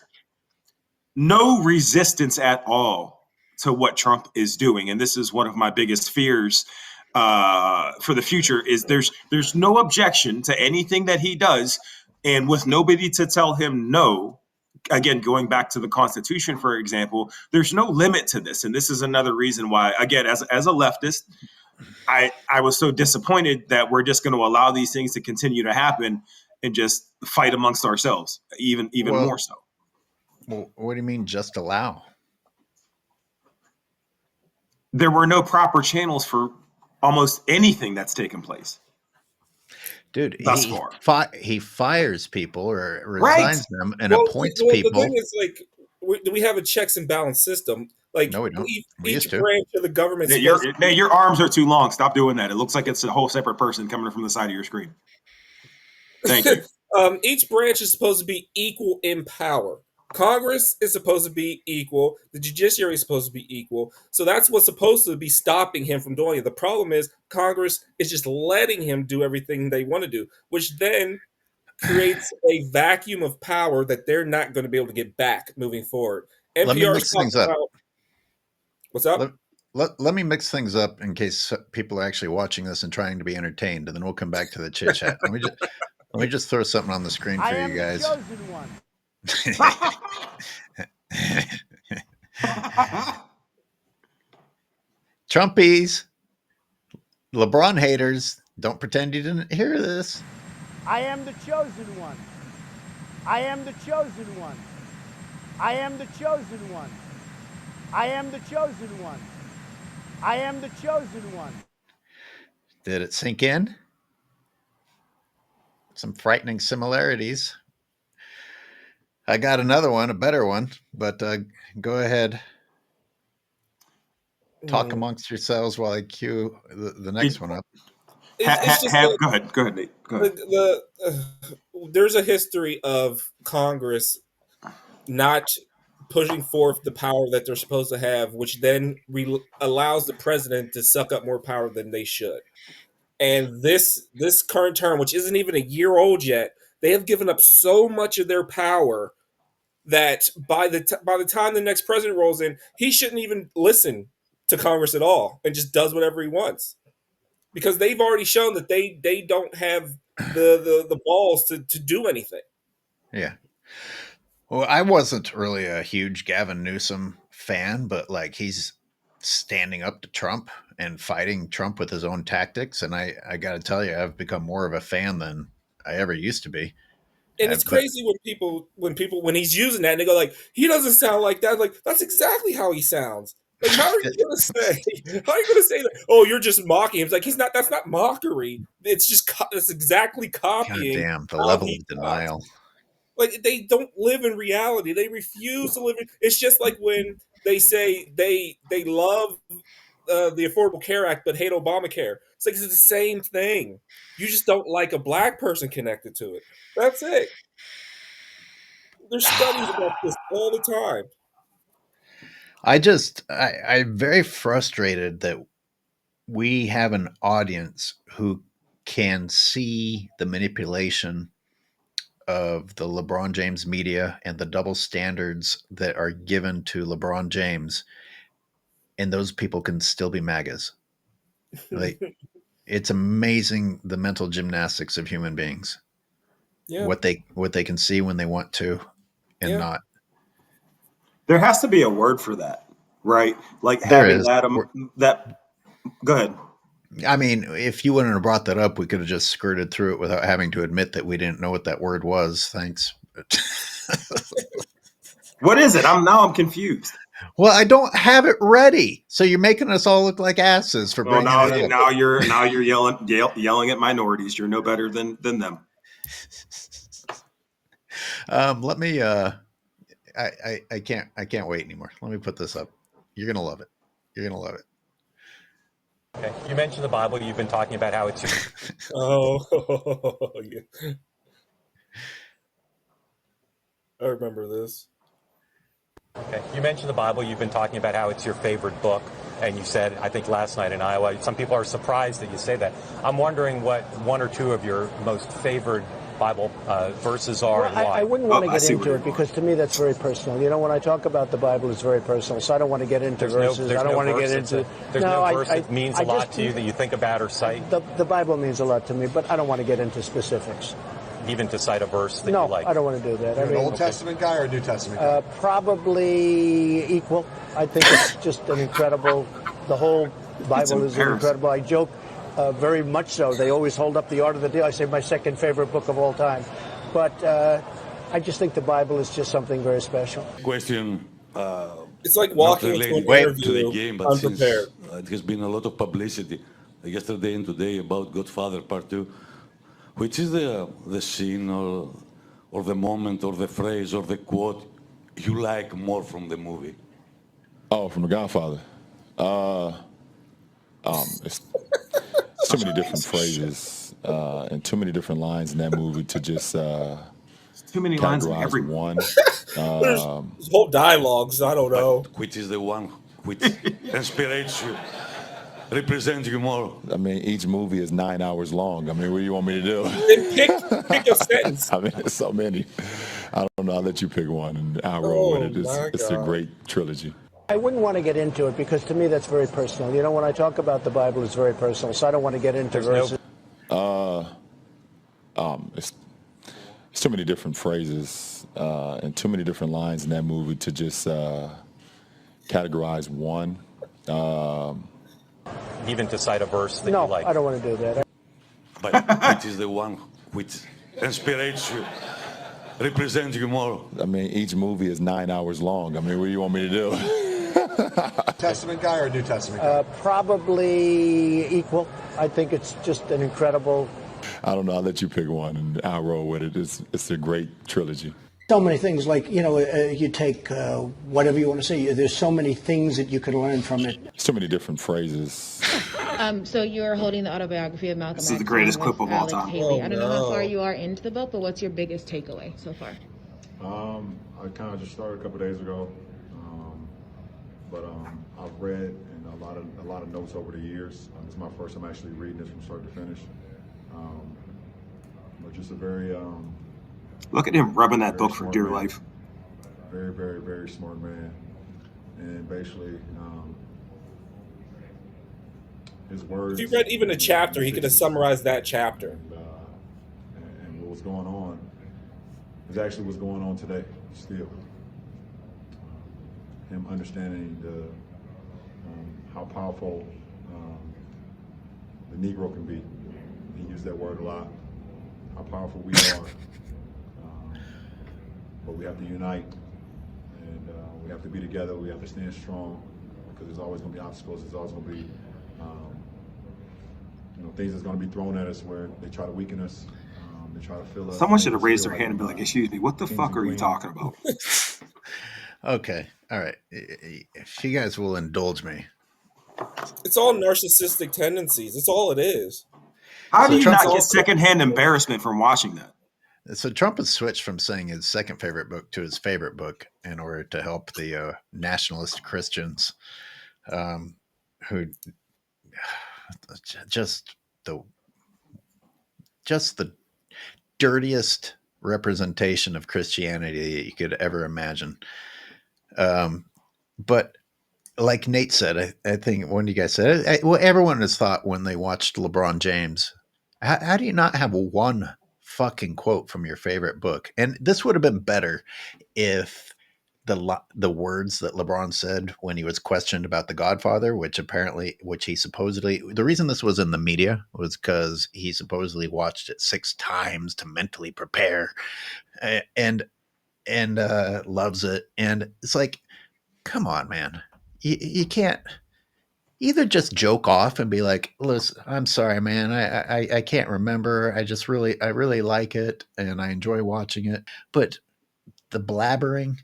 [SPEAKER 1] no resistance at all to what Trump is doing. And this is one of my biggest fears for the future is there's no objection to anything that he does, and with nobody to tell him no. Again, going back to the Constitution, for example, there's no limit to this, and this is another reason why, again, as a leftist, I was so disappointed that we're just going to allow these things to continue to happen and just fight amongst ourselves, even more so.
[SPEAKER 3] Well, what do you mean just allow?
[SPEAKER 1] There were no proper channels for almost anything that's taken place.
[SPEAKER 3] Dude,
[SPEAKER 1] thus far.
[SPEAKER 3] He fires people or resigns them and appoints people.
[SPEAKER 2] The thing is, like, do we have a checks and balance system? Like,
[SPEAKER 3] no, we don't.
[SPEAKER 2] Each branch of the government.
[SPEAKER 1] Your arms are too long. Stop doing that. It looks like it's a whole separate person coming from the side of your screen. Thank you.
[SPEAKER 2] Each branch is supposed to be equal in power. Congress is supposed to be equal. The judiciary is supposed to be equal. So that's what's supposed to be stopping him from doing it. The problem is Congress is just letting him do everything they want to do, which then creates a vacuum of power that they're not going to be able to get back moving forward. NPR
[SPEAKER 3] Let me mix things up.
[SPEAKER 2] What's up?
[SPEAKER 3] Let me mix things up in case people are actually watching this and trying to be entertained, and then we'll come back to the chit chat. Let me just throw something on the screen for you guys.
[SPEAKER 4] I am the chosen one.
[SPEAKER 3] Trumpies, LeBron haters, don't pretend you didn't hear this.
[SPEAKER 4] I am the chosen one. I am the chosen one. I am the chosen one. I am the chosen one. I am the chosen one.
[SPEAKER 3] Did it sink in? some frightening similarities. I got another one, a better one, but go ahead. Talk amongst yourselves while I cue the next one up.
[SPEAKER 2] It's just
[SPEAKER 1] go ahead, Nate. Go ahead.
[SPEAKER 2] There's a history of Congress not pushing forth the power that they're supposed to have, which then allows the president to suck up more power than they should. And this current term, which isn't even a year old yet, they have given up so much of their power that by the time the next president rolls in, he shouldn't even listen to Congress at all and just does whatever he wants, because they've already shown that they don't have the balls to do anything.
[SPEAKER 3] Yeah. Well, I wasn't really a huge Gavin Newsom fan, but like he's standing up to Trump and fighting Trump with his own tactics. And I got to tell you, I've become more of a fan than I ever used to be.
[SPEAKER 2] And it's crazy when he's using that and they go like, he doesn't sound like that. Like, that's exactly how he sounds. Like, how are you going to say that? Oh, you're just mocking him. It's like, that's not mockery. It's just, it's exactly copying.
[SPEAKER 3] God damn, the level of denial.
[SPEAKER 2] Like, they don't live in reality. They refuse to live in. It's just like when they say they love the Affordable Care Act but hate Obamacare. It's like, it's the same thing. You just don't like a black person connected to it. That's it. There's studies about this all the time.
[SPEAKER 3] I'm very frustrated that we have an audience who can see the manipulation of the LeBron James media and the double standards that are given to LeBron James, and those people can still be MAGAs. Like, it's amazing the mental gymnastics of human beings. Yeah. What they can see when they want to and not.
[SPEAKER 1] There has to be a word for that, right? Like having that. Go ahead.
[SPEAKER 3] I mean, if you wouldn't have brought that up, we could have just skirted through it without having to admit that we didn't know what that word was. Thanks.
[SPEAKER 1] What is it? I'm confused.
[SPEAKER 3] Well, I don't have it ready, so you're making us all look like asses for bringing it up.
[SPEAKER 1] Now you're yelling at minorities. You're no better than them.
[SPEAKER 3] Let me. I can't wait anymore. Let me put this up. You're gonna love it. You're gonna love it.
[SPEAKER 5] Okay. You mentioned the Bible. You've been talking about how it's your...
[SPEAKER 2] Oh, yeah. I remember this.
[SPEAKER 5] Okay. You mentioned the Bible. You've been talking about how it's your favorite book. And you said, I think last night in Iowa, some people are surprised that you say that. I'm wondering what one or two of your most favorite Bible verses are, and why.
[SPEAKER 6] I wouldn't want to get into it because to me that's very personal. You know, when I talk about the Bible, it's very personal. So I don't want to get into verses. I don't want to get into.
[SPEAKER 5] There's no verse that means a lot to you that you think about or cite.
[SPEAKER 6] The Bible means a lot to me, but I don't want to get into specifics.
[SPEAKER 5] Even to cite a verse that
[SPEAKER 6] you
[SPEAKER 5] like?
[SPEAKER 6] No, I don't want to do that.
[SPEAKER 7] You're an Old Testament guy or a New Testament guy?
[SPEAKER 6] Probably equal. I think it's just an incredible. The whole Bible is incredible. I joke. Very much so. They always hold up the Art of the Deal. I say my second favorite book of all time. But I just think the Bible is just something very special.
[SPEAKER 8] Question.
[SPEAKER 2] It's like walking into an interview
[SPEAKER 8] to the game, but
[SPEAKER 2] unprepared.
[SPEAKER 8] It has been a lot of publicity yesterday and today about Godfather Part 2. Which is the scene or the moment or the phrase or the quote you like more from the movie?
[SPEAKER 9] Oh, from The Godfather. It's too many different phrases and too many different lines in that movie to just
[SPEAKER 1] too many lines in every
[SPEAKER 9] one.
[SPEAKER 2] There's whole dialogues. I don't know.
[SPEAKER 8] Which is the one which inspires you, represents you more?
[SPEAKER 9] I mean, each movie is 9 hours long. I mean, what do you want me to do?
[SPEAKER 2] Then pick a sentence.
[SPEAKER 9] I mean, there's so many. I don't know. I'll let you pick one, and I'll roll with it. It's a great trilogy.
[SPEAKER 6] I wouldn't want to get into it because to me that's very personal. You know, when I talk about the Bible, it's very personal. So I don't want to get into verses.
[SPEAKER 9] It's too many different phrases and too many different lines in that movie to just categorize one.
[SPEAKER 5] Even to cite a verse that you like.
[SPEAKER 6] No, I don't want to do that.
[SPEAKER 8] But which is the one which inspires you, represents you more?
[SPEAKER 9] I mean, each movie is 9 hours long. I mean, what do you want me to do?
[SPEAKER 7] Testament guy or New Testament guy?
[SPEAKER 6] Probably equal. I think it's just an incredible.
[SPEAKER 9] I don't know. I'll let you pick one, and I'll roll with it. It's a great trilogy.
[SPEAKER 6] So many things, like, you take whatever you want to say. There's so many things that you could learn from it.
[SPEAKER 9] So many different phrases.
[SPEAKER 10] So you're holding the autobiography of Malcolm X.
[SPEAKER 1] This is the greatest clip of all time.
[SPEAKER 10] Haley. I don't know how far you are into the book, but what's your biggest takeaway so far?
[SPEAKER 11] I kind of just started a couple days ago, but I've read and a lot of notes over the years. This is my first time actually reading this from start to finish. But just a very
[SPEAKER 1] look at him rubbing that book for dear
[SPEAKER 11] man.
[SPEAKER 1] life.
[SPEAKER 11] Very, very, very smart man, and basically his words.
[SPEAKER 2] If you read even a chapter, he could have summarized that chapter.
[SPEAKER 11] And what was going on is actually what's going on today still. Him understanding how powerful the Negro can be. He used that word a lot. How powerful we are. But we have to unite, and we have to be together. We have to stand strong, because there's always going to be obstacles. There's always going to be things that's going to be thrown at us where they try to weaken us. They try to fill us.
[SPEAKER 1] Someone should have raised their hand and be like, "Excuse me, what the fuck are you talking about?"
[SPEAKER 3] Okay, all right. If you guys will indulge me,
[SPEAKER 2] It's all narcissistic tendencies. That's all it is.
[SPEAKER 1] How
[SPEAKER 3] So
[SPEAKER 1] do you
[SPEAKER 3] Trump's
[SPEAKER 1] not get
[SPEAKER 3] also-
[SPEAKER 1] secondhand embarrassment from watching that?
[SPEAKER 3] So Trump has switched from saying his second favorite book to his favorite book in order to help the nationalist Christians, who just the dirtiest representation of Christianity you could ever imagine. But like Nate said, I think one of you guys said, well, everyone has thought when they watched LeBron James, how do you not have one fucking quote from your favorite book? And this would have been better if the words that LeBron said when he was questioned about The Godfather, which he supposedly, the reason this was in the media was because he supposedly watched it 6 times to mentally prepare, and loves it. And it's like, come on, man, you can't either just joke off and be like, listen, I'm sorry, man, I can't remember. I really like it and I enjoy watching it. But the blabbering,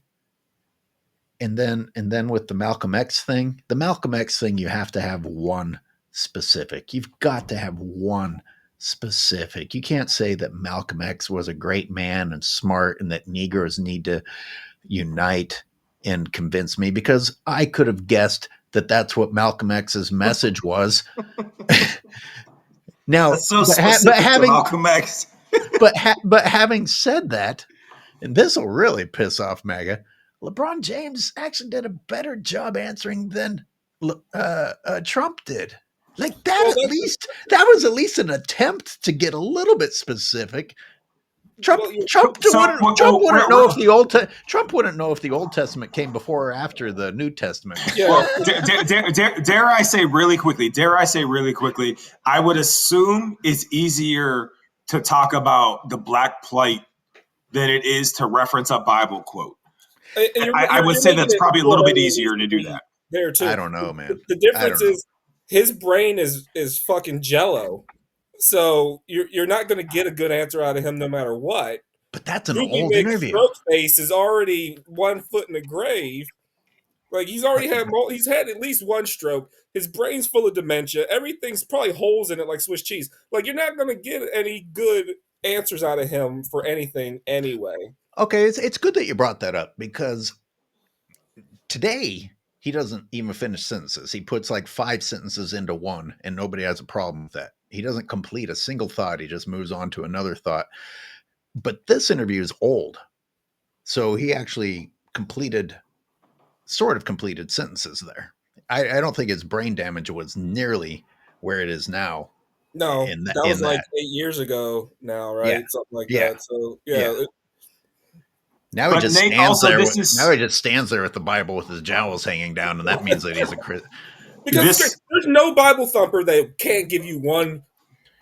[SPEAKER 3] and then with the Malcolm X thing, you have to have one specific. You've got to have one specific. You can't say that Malcolm X was a great man and smart and that Negroes need to unite and convince me, because I could have guessed that that's what Malcolm X's message was. Now,
[SPEAKER 1] That's so specific to Malcolm X.
[SPEAKER 3] but having said that, and this will really piss off MAGA, LeBron James actually did a better job answering than Trump did. Like that, that was at least an attempt to get a little bit specific. Trump wouldn't know if the Old Testament came before or after the New Testament.
[SPEAKER 2] Yeah.
[SPEAKER 1] Well, dare I say really quickly, I would assume it's easier to talk about the black plight than it is to reference a Bible quote. I would say that's probably a little bit easier to do that.
[SPEAKER 2] There too.
[SPEAKER 3] I don't know, man.
[SPEAKER 2] The difference is his brain is fucking jello. So you're not going to get a good answer out of him no matter what.
[SPEAKER 3] But that's an old interview.
[SPEAKER 2] Stroke face is already 1 foot in the grave. Like he's had at least one stroke. His brain's full of dementia. Everything's probably holes in it like Swiss cheese. Like you're not going to get any good answers out of him for anything anyway.
[SPEAKER 3] Okay, it's good that you brought that up, because today he doesn't even finish sentences. He puts like 5 sentences into one, and nobody has a problem with that. He doesn't complete a single thought. He just moves on to another thought. But this interview is old. So he actually sort of completed sentences there. I don't think his brain damage was nearly where it is now.
[SPEAKER 2] No, that was like 8 years ago now, right?
[SPEAKER 3] Yeah.
[SPEAKER 2] Something like that. So, yeah.
[SPEAKER 3] Now he just stands there. Now he just stands there with the Bible with his jowls hanging down, and that means that he's a Christian.
[SPEAKER 2] Because there's no Bible thumper that can't give you one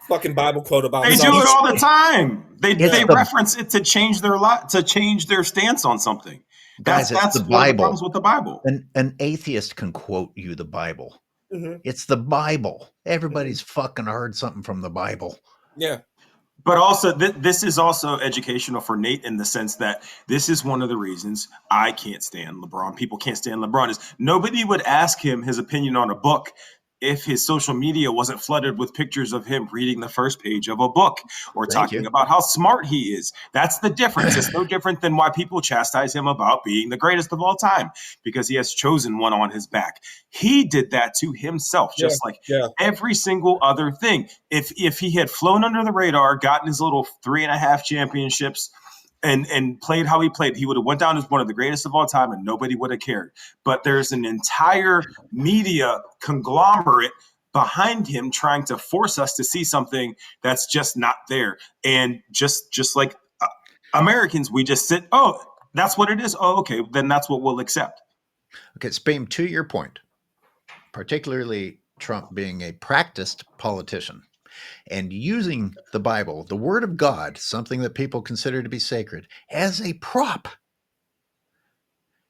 [SPEAKER 2] fucking Bible quote about.
[SPEAKER 1] They do it all the time. They reference it to change their stance on something.
[SPEAKER 3] Guys,
[SPEAKER 1] that's
[SPEAKER 3] the Bible.
[SPEAKER 1] The problems with the Bible.
[SPEAKER 3] An atheist can quote you the Bible.
[SPEAKER 2] Mm-hmm.
[SPEAKER 3] It's the Bible. Everybody's fucking heard something from the Bible.
[SPEAKER 2] Yeah.
[SPEAKER 1] But also, this is also educational for Nate in the sense that this is one of the reasons I can't stand LeBron. People can't stand LeBron. Is nobody would ask him his opinion on a book if his social media wasn't flooded with pictures of him reading the first page of a book or talking about how smart he is. That's the difference. It's no different than why people chastise him about being the greatest of all time, because he has chosen one on his back. He did that to himself, just like every single other thing. If he had flown under the radar, gotten his little 3.5 championships, and played how he played, he would have went down as one of the greatest of all time and nobody would have cared. But there's an entire media conglomerate behind him trying to force us to see something that's just not there. And just like Americans, we just sit, oh, that's what it is. Oh, okay, then that's what we'll accept.
[SPEAKER 3] Okay, Spame, to your point, particularly Trump being a practiced politician, and using the Bible, the Word of God, something that people consider to be sacred, as a prop.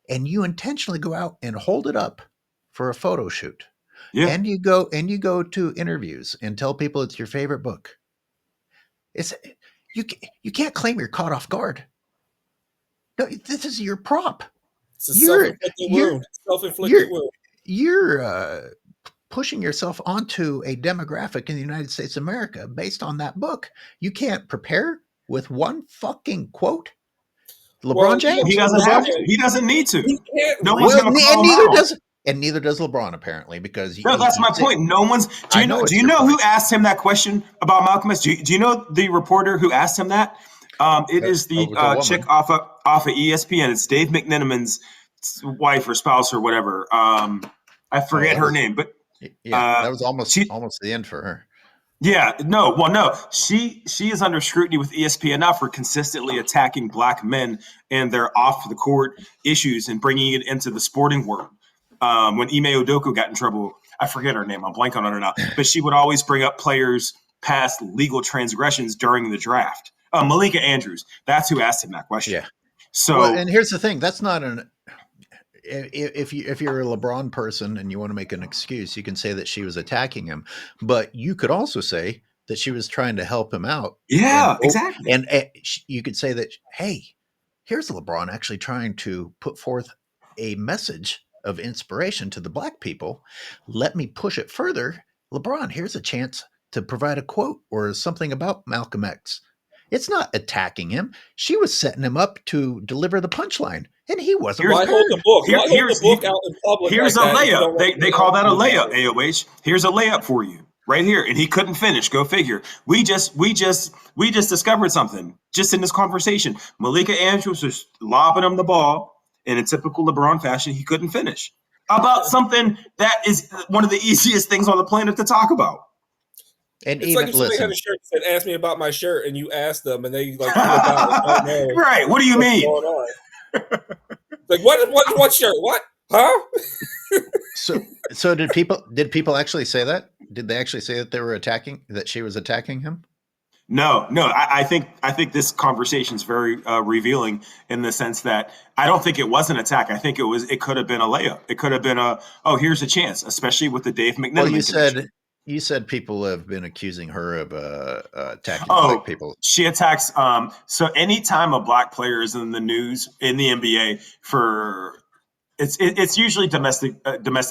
[SPEAKER 3] And you intentionally go out and hold it up for a photo shoot. Yeah. And you go to interviews and tell people it's your favorite book. You can't claim you're caught off guard. No, this is your prop.
[SPEAKER 2] It's a self-inflicted wound. Self-inflicted wound.
[SPEAKER 3] You're pushing yourself onto a demographic in the United States of America based on that book. You can't prepare with one fucking quote. LeBron James.
[SPEAKER 1] He doesn't have to. He doesn't need to.
[SPEAKER 3] No one's going to call him out. And neither does LeBron, apparently, because
[SPEAKER 1] that's my point. No one's. Do you know who asked him that question about Malcolm X? Do you know the reporter who asked him that? It is the chick off of ESPN. It's Dave McNenaman's wife or spouse or whatever. I forget her name, but.
[SPEAKER 3] Yeah, that was almost the end for her.
[SPEAKER 1] Yeah, no. She is under scrutiny with ESPN now for consistently attacking black men and their off the court issues and bringing it into the sporting world. When Ime Udoka got in trouble, I forget her name. I'm blanking on her now, but she would always bring up players' past legal transgressions during the draft. Malika Andrews, that's who asked him that question.
[SPEAKER 3] Yeah. So, and here's the thing: that's not an. If you're a LeBron person and you want to make an excuse, you can say that she was attacking him, but you could also say that she was trying to help him out.
[SPEAKER 1] Yeah, exactly.
[SPEAKER 3] And you could say that, hey, here's LeBron actually trying to put forth a message of inspiration to the black people. Let me push it further. LeBron, here's a chance to provide a quote or something about Malcolm X. It's not attacking him. She was setting him up to deliver the punchline. And he wasn't.
[SPEAKER 2] Why hold the book? Why hold the book out in public?
[SPEAKER 1] Here's a layup. They call that a layup, AOH. Here's a layup for you right here. And he couldn't finish. Go figure. We just discovered something just in this conversation. Malika Andrews was lobbing him the ball in a typical LeBron fashion. He couldn't finish about something that is one of the easiest things on the planet to talk about.
[SPEAKER 3] And
[SPEAKER 2] it's
[SPEAKER 3] even,
[SPEAKER 2] like if somebody had a shirt that asked me about my shirt and you asked them and they like right.
[SPEAKER 1] What do you mean?
[SPEAKER 2] Like what shirt? What? Huh?
[SPEAKER 3] So did people actually say that? Did they actually say that she was attacking him?
[SPEAKER 1] No. I think this conversation is very revealing in the sense that I don't think it was an attack. I think it could have been a layup. It could have been here's a chance, especially with the Dave McNenaman.
[SPEAKER 3] Well, you said people have been accusing her of attacking black people.
[SPEAKER 1] She attacks. So anytime a black player is in the news in the NBA for it's usually domestic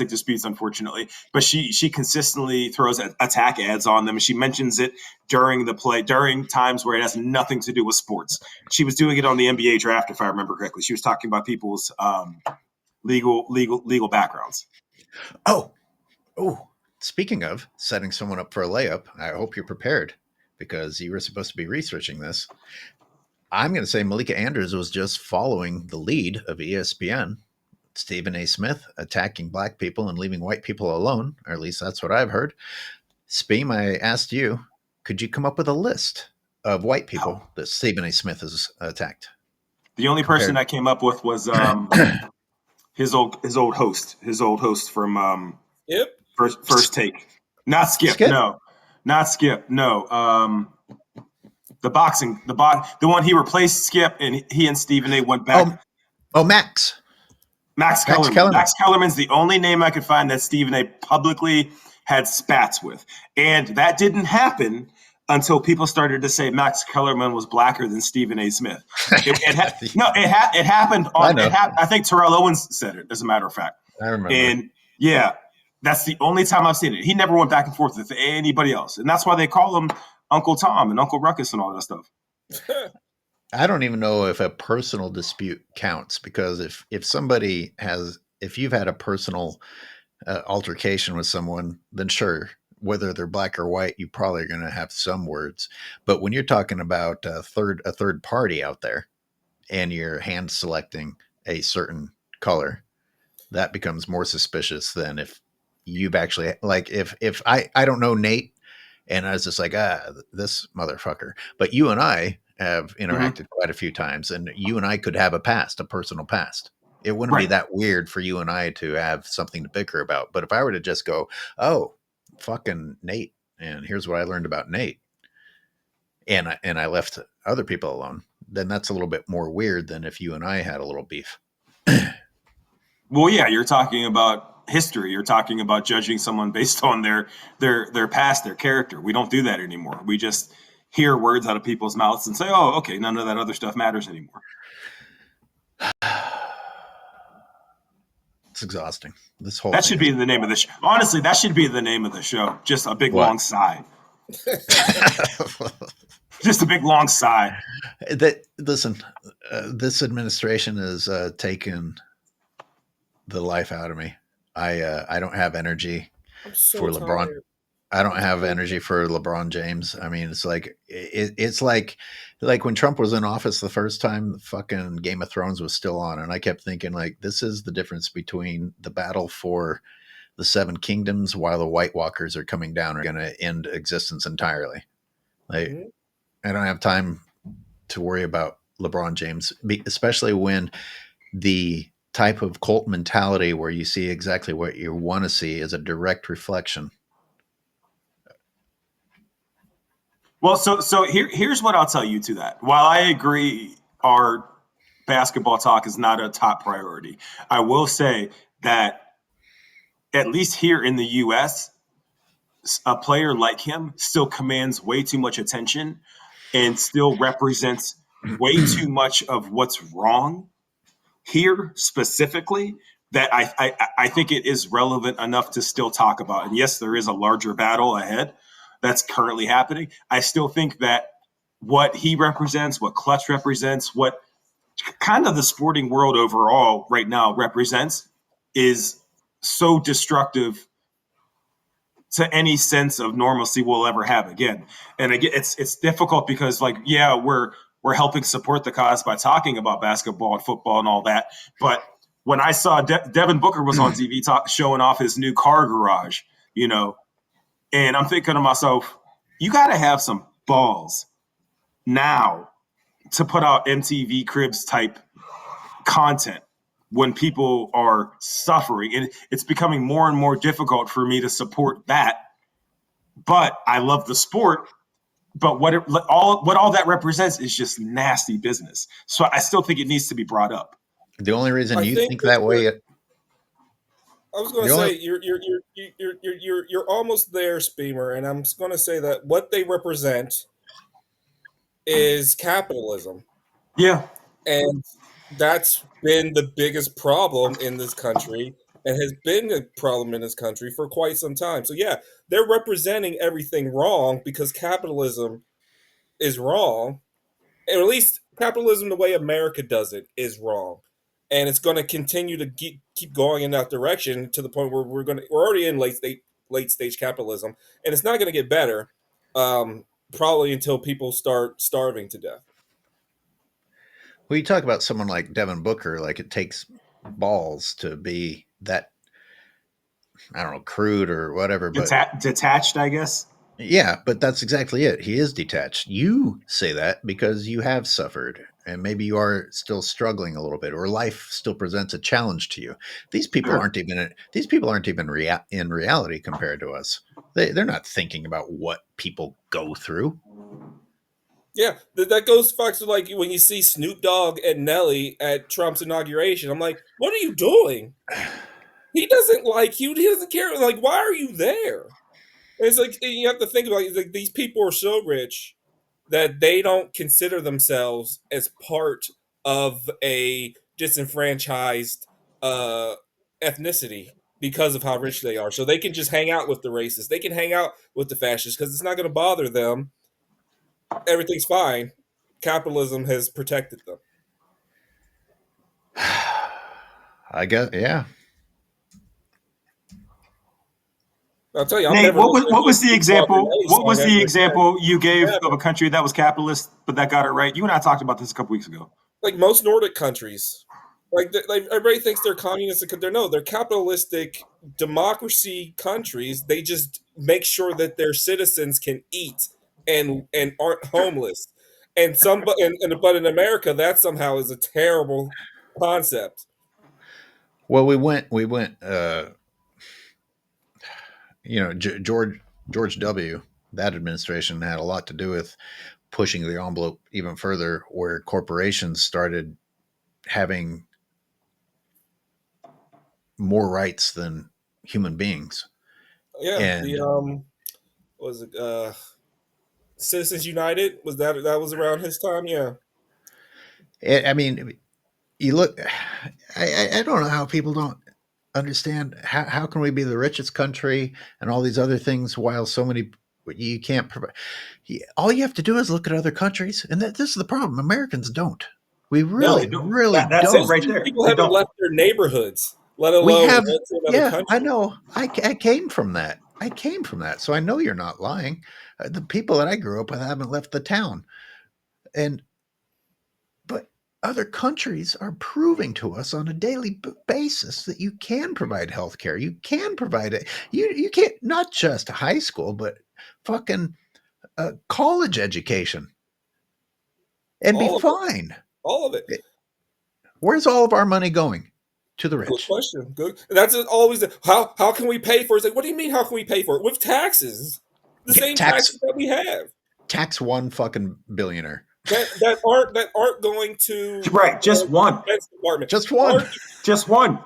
[SPEAKER 1] disputes, unfortunately. But she consistently throws attack ads on them. She mentions it during the play, during times where it has nothing to do with sports. She was doing it on the NBA draft, if I remember correctly. She was talking about people's legal backgrounds.
[SPEAKER 3] Oh. Speaking of setting someone up for a layup, I hope you're prepared because you were supposed to be researching this. I'm going to say Malika Andrews was just following the lead of ESPN, Stephen A. Smith attacking black people and leaving white people alone, or at least that's what I've heard. Speem, I asked you, could you come up with a list of white people that Stephen A. Smith has attacked?
[SPEAKER 1] The only person I came up with was his old host from
[SPEAKER 2] Yep.
[SPEAKER 1] First Take. Not Skip. No. Not Skip. No. The one he replaced Skip, and he and Stephen A. went back.
[SPEAKER 3] Max.
[SPEAKER 1] Max Kellerman. Max Kellerman's the only name I could find that Stephen A. publicly had spats with. And that didn't happen until people started to say Max Kellerman was blacker than Stephen A. Smith. It happened on. I think Terrell Owens said it, as a matter of fact.
[SPEAKER 3] I remember.
[SPEAKER 1] And yeah, that's the only time I've seen it. He never went back and forth with anybody else, and that's why they call him Uncle Tom and Uncle Ruckus and all that stuff.
[SPEAKER 3] I don't even know if a personal dispute counts, because if you've had a personal altercation with someone, then sure, whether they're black or white, you probably are going to have some words. But when you're talking about a third party out there and you're hand selecting a certain color, that becomes more suspicious than if you've actually, like, if I don't know Nate and I was just like, this motherfucker, but you and I have interacted quite a few times, and you and I could have a personal past. It wouldn't be that weird for you and I to have something to bicker about. But if I were to just go, oh, fucking Nate, and here's what I learned about Nate, and I left other people alone, then that's a little bit more weird than if you and I had a little beef.
[SPEAKER 1] Well, yeah, you're talking about history. You're talking about judging someone based on their past, their character. We don't do that anymore. We just hear words out of people's mouths and say, oh, okay, none of that other stuff matters anymore.
[SPEAKER 3] It's exhausting. This whole
[SPEAKER 1] that should be the name of the show. Honestly, that should be the name of the show. Just a big long sigh. Just a big long sigh.
[SPEAKER 3] Listen, this administration has taken the life out of me. I don't have energy for LeBron.
[SPEAKER 2] Tired.
[SPEAKER 3] I don't have energy for LeBron James. I mean, it's like it's like when Trump was in office the first time, the fucking Game of Thrones was still on, and I kept thinking, like, this is the difference between the battle for the Seven Kingdoms while the White Walkers are coming down are going to end existence entirely. Like, I don't have time to worry about LeBron James, especially when the type of cult mentality where you see exactly what you want to see is a direct reflection.
[SPEAKER 1] Well, so here's what I'll tell you to that. While I agree our basketball talk is not a top priority, I will say that at least here in the U.S., a player like him still commands way too much attention and still represents way too much of what's wrong here specifically, that I think it is relevant enough to still talk about. And yes, there is a larger battle ahead that's currently happening. I still think that what he represents, what Clutch represents, what kind of the sporting world overall right now represents is so destructive to any sense of normalcy we'll ever have again. And again, it's difficult because, like, yeah, we're helping support the cause by talking about basketball and football and all that. But when I saw Devin Booker was on TV showing off his new car garage, and I'm thinking to myself, you got to have some balls now to put out MTV Cribs type content when people are suffering. And it's becoming more and more difficult for me to support that. But I love the sport. But what all that represents is just nasty business. So I still think it needs to be brought up.
[SPEAKER 3] The only reason you think that way.
[SPEAKER 2] I was going to say you're almost there, Speamer, and I'm going to say that what they represent is capitalism.
[SPEAKER 1] Yeah,
[SPEAKER 2] and that's been the biggest problem in this country, and has been a problem in this country for quite some time. So yeah, they're representing everything wrong because capitalism is wrong, and at least capitalism, the way America does it, is wrong. And it's going to continue to keep going in that direction to the point where we're already in late stage capitalism, and it's not going to get better, probably until people start starving to death.
[SPEAKER 3] Well, you talk about someone like Devin Booker, like it takes balls to be that, I don't know, crude or whatever, but
[SPEAKER 1] detached, I guess.
[SPEAKER 3] Yeah, but that's exactly it. He is detached. You say that because you have suffered, and maybe you are still struggling a little bit, or life still presents a challenge to you. These people aren't even in reality compared to us. They're not thinking about what people go through.
[SPEAKER 2] Yeah, that goes back to, like, when you see Snoop Dogg and Nelly at Trump's inauguration. I'm like, what are you doing? He doesn't like you. He doesn't care. Like, why are you there? It's like you have to think about it. It's like these people are so rich that they don't consider themselves as part of a disenfranchised ethnicity because of how rich they are. So they can just hang out with the racists. They can hang out with the fascists because it's not going to bother them. Everything's fine. Capitalism has protected them.
[SPEAKER 3] I guess, yeah.
[SPEAKER 2] I'll tell you,
[SPEAKER 1] Nate, what was the example? What was the example you gave of a country that was capitalist but that got it right? You and I talked about this a couple weeks ago.
[SPEAKER 2] Like most Nordic countries, like everybody thinks they're communist because they're capitalistic democracy countries. They just make sure that their citizens can eat and aren't homeless. And but in America, that somehow is a terrible concept.
[SPEAKER 3] Well, we went. George W. That administration had a lot to do with pushing the envelope even further, where corporations started having more rights than human beings.
[SPEAKER 2] Yeah, and was it Citizens United? That was around his time? Yeah.
[SPEAKER 3] I mean, you look. I don't know how people don't understand how can we be the richest country and all these other things while so many you can't provide. All you have to do is look at other countries, and this is the problem. Americans don't. We really don't.
[SPEAKER 1] That's it right there.
[SPEAKER 2] People haven't left their neighborhoods, let alone to another country.
[SPEAKER 3] I know. I came from that. So I know you're not lying. The people that I grew up with haven't left the town, but other countries are proving to us on a daily basis that you can provide health care. You can provide it. You can't, not just high school, but fucking college education, and be fine.
[SPEAKER 2] All of it.
[SPEAKER 3] Where's all of our money going? To the rich.
[SPEAKER 2] Good question. Good. That's always how can we pay for it? It's like, what do you mean? How can we pay for it? With taxes, the same taxes that we have.
[SPEAKER 3] Tax one fucking billionaire.
[SPEAKER 2] That aren't going to
[SPEAKER 1] just one.
[SPEAKER 3] Just one.
[SPEAKER 1] Just one.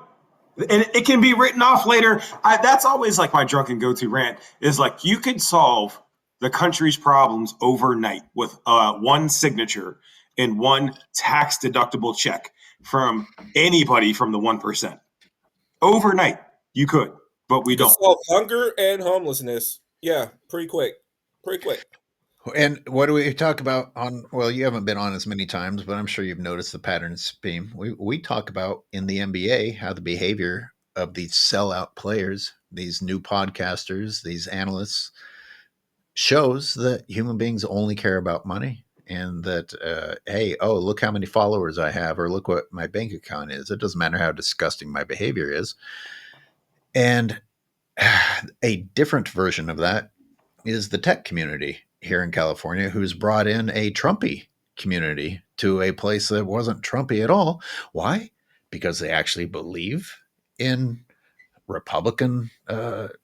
[SPEAKER 1] And it can be written off later. That's always like my drunken go-to rant is like you could solve the country's problems overnight with one signature and one tax deductible check from anybody from the 1%. Overnight, you could, but we don't.
[SPEAKER 2] Solve hunger and homelessness. Yeah, pretty quick.
[SPEAKER 3] And what do we talk about on? Well, you haven't been on as many times, but I'm sure you've noticed the patterns beam. We talk about in the NBA how the behavior of these sellout players, these new podcasters, these analysts, shows that human beings only care about money, and that hey, look how many followers I have, or look what my bank account is. It doesn't matter how disgusting my behavior is. And a different version of that is the tech community here in California, who's brought in a Trumpy community to a place that wasn't Trumpy at all. Why? Because they actually believe in Republican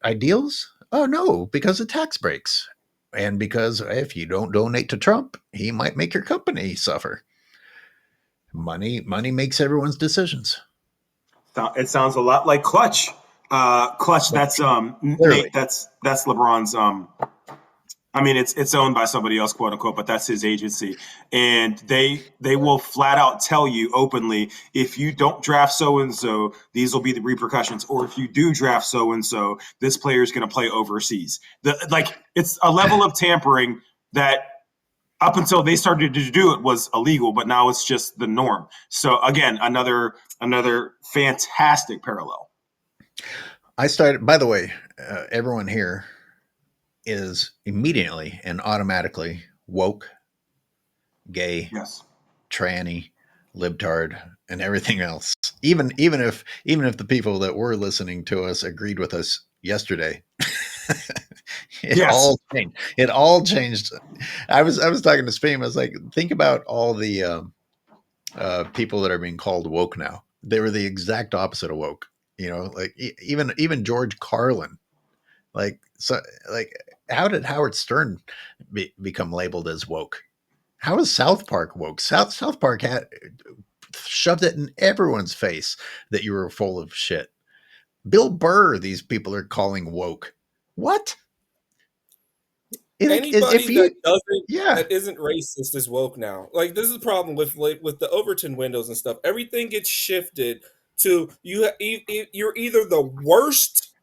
[SPEAKER 3] ideals? Oh, no, because of tax breaks. And because if you don't donate to Trump, he might make your company suffer. Money makes everyone's decisions.
[SPEAKER 1] It sounds a lot like Clutch. Clutch, that's Nate, that's LeBron's I mean, it's owned by somebody else, quote unquote, but that's his agency. And they will flat out tell you openly, if you don't draft so-and-so, these will be the repercussions. Or if you do draft so-and-so, this player is going to play overseas. It's a level of tampering that up until they started to do it was illegal, but now it's just the norm. So again, another fantastic parallel.
[SPEAKER 3] I started, by the way, everyone here is immediately and automatically woke, gay,
[SPEAKER 1] yes,
[SPEAKER 3] tranny, libtard, and everything else. Even if the people that were listening to us agreed with us yesterday, it all changed. I was talking to Spam. I was like, think about all the people that are being called woke now. They were the exact opposite of woke. Like even George Carlin. How did Howard Stern become labeled as woke? How is South Park woke? South Park had shoved it in everyone's face that you were full of shit. Bill Burr, these people are calling woke. What?
[SPEAKER 2] Anybody that isn't racist is woke now. Like, this is the problem with the Overton windows and stuff. Everything gets shifted to you're either the worst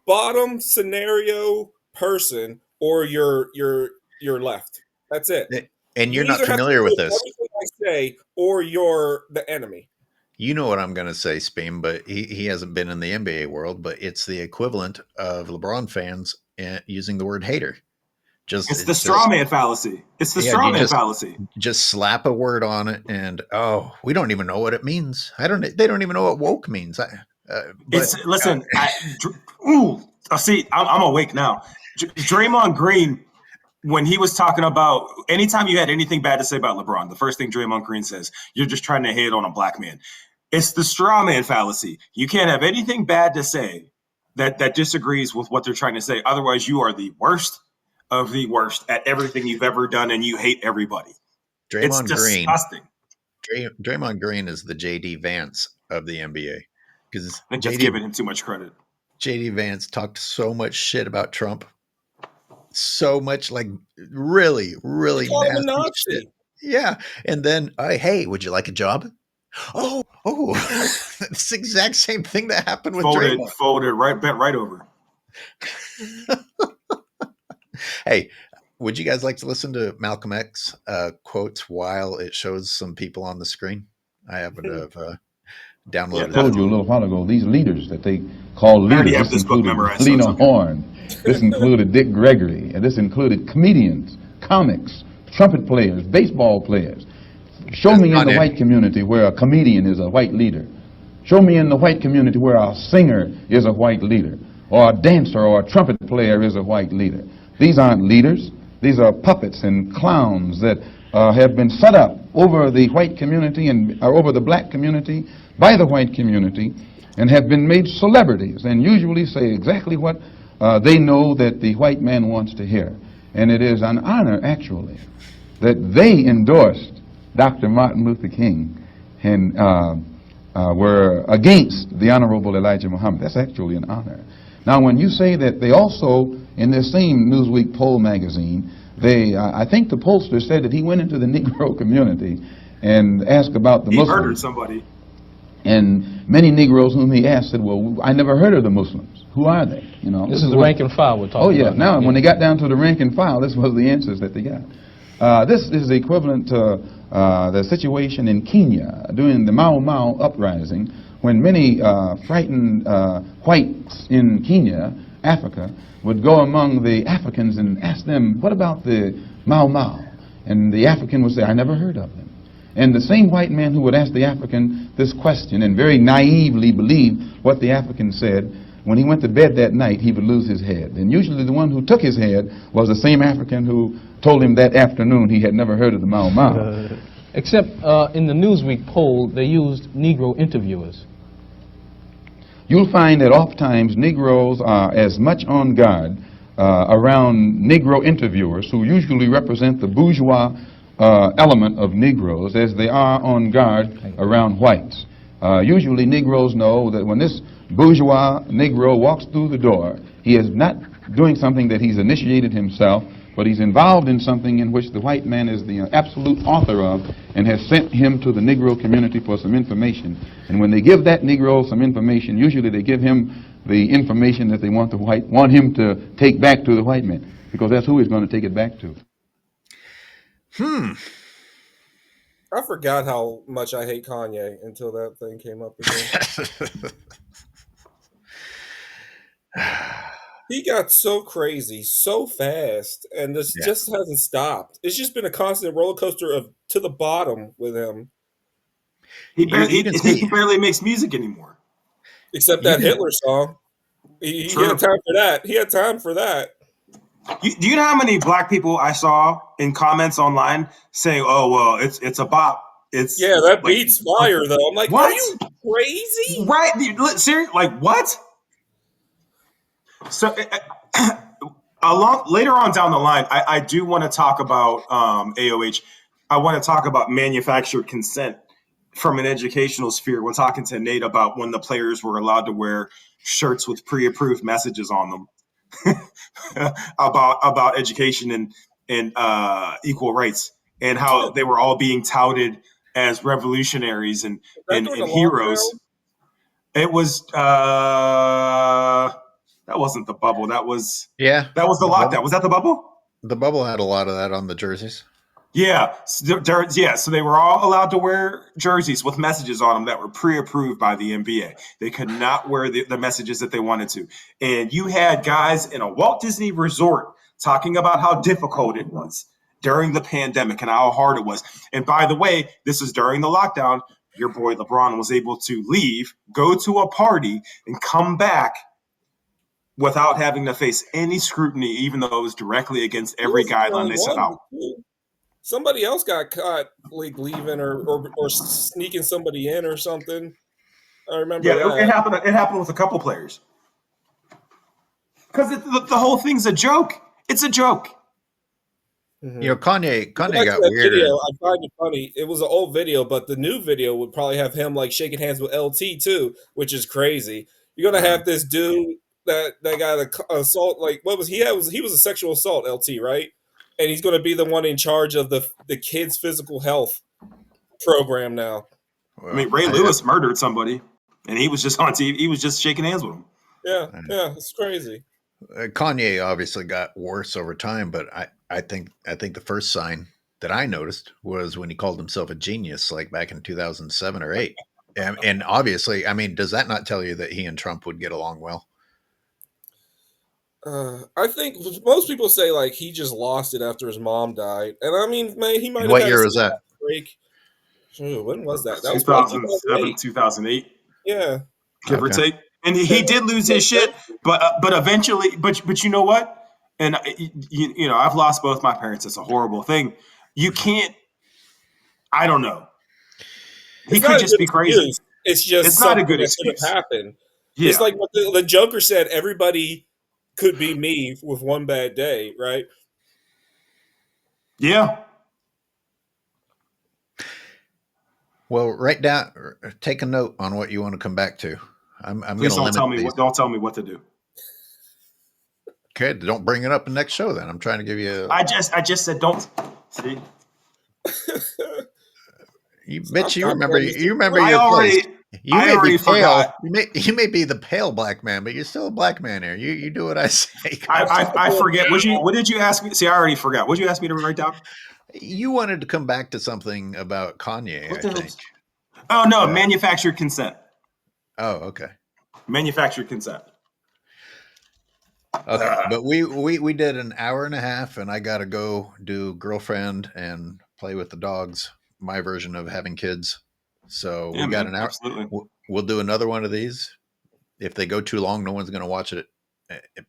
[SPEAKER 2] bottom scenario person or you're left. That's it.
[SPEAKER 3] And you're not familiar with this.
[SPEAKER 2] Everything I say, or you're the enemy.
[SPEAKER 3] You know what I'm going to say, Speam, but he hasn't been in the NBA world, but it's the equivalent of LeBron fans using the word hater.
[SPEAKER 1] It's the straw man fallacy. It's the straw man fallacy.
[SPEAKER 3] Just slap a word on it, and we don't even know what it means. They don't even know what woke means.
[SPEAKER 1] Listen. See, I'm awake now. Draymond Green, when he was talking about anytime you had anything bad to say about LeBron, the first thing Draymond Green says, you're just trying to hit on a black man. It's the straw man fallacy. You can't have anything bad to say that disagrees with what they're trying to say. Otherwise, you are the worst of the worst at everything you've ever done, and you hate everybody. It's disgusting.
[SPEAKER 3] Draymond Green is the J.D. Vance of the NBA. Because
[SPEAKER 1] I'm just giving him too much credit.
[SPEAKER 3] J.D. Vance talked so much shit about Trump. So much, like, really, really nasty shit. Yeah. And then, hey, would you like a job? Oh, that's the exact same thing that happened with Draymond.
[SPEAKER 1] Folded right over.
[SPEAKER 3] Hey, would you guys like to listen to Malcolm X quotes while it shows some people on the screen? I happen to have downloaded it.
[SPEAKER 12] I told you a little while ago, these leaders that they call leaders, this included Lena Horne, this included Dick Gregory, and this included comedians, comics, trumpet players, baseball players. Show me in the white community where a comedian is a white leader. Show me in the white community where a singer is a white leader, or a dancer or a trumpet player is a white leader. These aren't leaders. These are puppets and clowns that have been set up over the white community and over the black community by the white community and have been made celebrities and usually say exactly what they know that the white man wants to hear. And it is an honor, actually, that they endorsed Dr. Martin Luther King and were against the Honorable Elijah Muhammad. That's actually an honor. Now, when you say that they also, in this same Newsweek poll magazine, I think the pollster said that he went into the Negro community and asked about the Muslims.
[SPEAKER 1] He murdered somebody.
[SPEAKER 12] And many Negroes whom he asked said, well, I never heard of the Muslims. Who are they? You know,
[SPEAKER 13] this is the rank and file we're talking about.
[SPEAKER 12] Now, when they got down to the rank and file, this was the answers that they got. This is equivalent to the situation in Kenya during the Mau Mau uprising, when many frightened whites in Kenya, Africa, would go among the Africans and ask them, what about the Mau Mau? And the African would say, I never heard of them. And the same white man who would ask the African this question and very naively believe what the African said, when he went to bed that night, he would lose his head. And usually the one who took his head was the same African who told him that afternoon he had never heard of the Mau Mau.
[SPEAKER 13] Except in the Newsweek poll, they used Negro interviewers.
[SPEAKER 12] You'll find that oftentimes Negroes are as much on guard around Negro interviewers, who usually represent the bourgeois element of Negroes, as they are on guard around whites. Usually Negroes know that when this bourgeois Negro walks through the door, he is not doing something that he's initiated himself, but he's involved in something in which the white man is the absolute author of and has sent him to the Negro community for some information. And when they give that Negro some information, usually they give him the information that they want him to take back to the white man, because that's who he's going to take it back to.
[SPEAKER 2] I forgot how much I hate Kanye until that thing came up again. He got so crazy so fast, and this just hasn't stopped. It's just been a constant roller coaster of to the bottom with him.
[SPEAKER 1] He barely makes music anymore.
[SPEAKER 2] Except that Hitler song. He had time for that. He had time for that.
[SPEAKER 1] Do you know how many black people I saw in comments online saying, "Oh well, it's a bop." It's
[SPEAKER 2] that beat's fire though. I'm like, what? Are you crazy?
[SPEAKER 1] Right? Seriously, like what? So later on down the line, I do want to talk about AOH. I want to talk about manufactured consent from an educational sphere. When talking to Nate about when the players were allowed to wear shirts with pre-approved messages on them. about education and equal rights, and how they were all being touted as revolutionaries and heroes. It was that wasn't the bubble. That was the lockdown.
[SPEAKER 3] Bubble.
[SPEAKER 1] Was that the bubble?
[SPEAKER 3] The bubble had a lot of that on the jerseys.
[SPEAKER 1] Yeah, so they were all allowed to wear jerseys with messages on them that were pre-approved by the NBA. They could not wear the messages that they wanted to. And you had guys in a Walt Disney resort talking about how difficult it was during the pandemic and how hard it was. And by the way, this is during the lockdown. Your boy LeBron was able to leave, go to a party, and come back without having to face any scrutiny, even though it was directly against every guideline they set out.
[SPEAKER 2] Somebody else got caught like leaving or sneaking somebody in or something. I remember that.
[SPEAKER 1] It happened with a couple players. Because the whole thing's a joke. It's a joke.
[SPEAKER 3] Mm-hmm. You know, Kanye got weird.
[SPEAKER 2] Video, I find it funny. It was an old video, but the new video would probably have him like shaking hands with LT too, which is crazy. You're gonna have this dude that got assault. Like what was he was a sexual assault, LT, right? And he's going to be the one in charge of the kids' physical health program now.
[SPEAKER 1] Well, I mean, Ray Lewis murdered somebody, and he was just on TV. He was just shaking hands with him.
[SPEAKER 2] Yeah, it's crazy.
[SPEAKER 3] Kanye obviously got worse over time, but I think the first sign that I noticed was when he called himself a genius, like back in 2007 or 8. And obviously, I mean, does that not tell you that he and Trump would get along well?
[SPEAKER 2] I think most people say like he just lost it after his mom died, and I mean, man, he might.
[SPEAKER 3] What year was that?
[SPEAKER 2] Break. When was that? That was
[SPEAKER 1] 2007, 2008.
[SPEAKER 2] Yeah,
[SPEAKER 1] give or take. And he did lose his shit, but eventually, but you know what? And you know, I've lost both my parents. It's a horrible thing. You can't. I don't know. He could just be crazy.
[SPEAKER 2] It's just
[SPEAKER 1] it's not a good excuse.
[SPEAKER 2] That could have happened. Yeah. It's like what the Joker said. Everybody could be me with one bad day, right?
[SPEAKER 1] Yeah.
[SPEAKER 3] Well, take a note on what you want to come back to. I'm
[SPEAKER 1] Please don't tell me what to do.
[SPEAKER 3] Okay, don't bring it up in the next show then. I'm trying to give you
[SPEAKER 1] I just said don't. See?
[SPEAKER 3] You remember your place. You may be the pale black man, but you're still a black man here. You do what I say.
[SPEAKER 1] I forget. What did you ask me? See, I already forgot. What did you ask me to write down?
[SPEAKER 3] You wanted to come back to something about Kanye, I think.
[SPEAKER 1] Oh no, manufactured consent.
[SPEAKER 3] Oh, okay.
[SPEAKER 1] Manufactured consent.
[SPEAKER 3] Okay, but we did an hour and a half, and I got to go do girlfriend and play with the dogs. My version of having kids. So we got an hour.
[SPEAKER 1] Absolutely.
[SPEAKER 3] We'll do another one of these. If they go too long, no one's going to watch it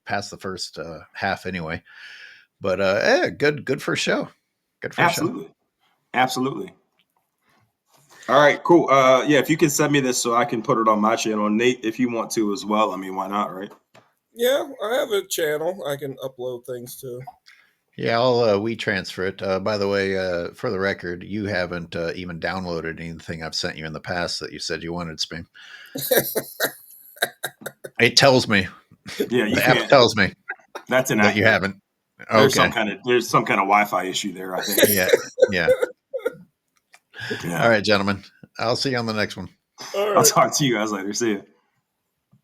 [SPEAKER 3] past the first half anyway. But good for a show. Good for
[SPEAKER 1] Absolutely.
[SPEAKER 3] a show.
[SPEAKER 1] Absolutely. All right, cool. Yeah, if you can send me this so I can put it on my channel. Nate, if you want to as well. I mean, why not, right?
[SPEAKER 2] Yeah, I have a channel I can upload things to.
[SPEAKER 3] Yeah, I'll WeTransfer it. By the way, for the record, you haven't even downloaded anything I've sent you in the past that you said you wanted, Spam. It tells me.
[SPEAKER 1] Yeah,
[SPEAKER 3] the app tells me.
[SPEAKER 1] That's an
[SPEAKER 3] that you haven't.
[SPEAKER 1] There's some kind of Wi-Fi issue there, I think.
[SPEAKER 3] Yeah. All right, gentlemen. I'll see you on the next one.
[SPEAKER 1] All right. I'll talk to you guys later. See you.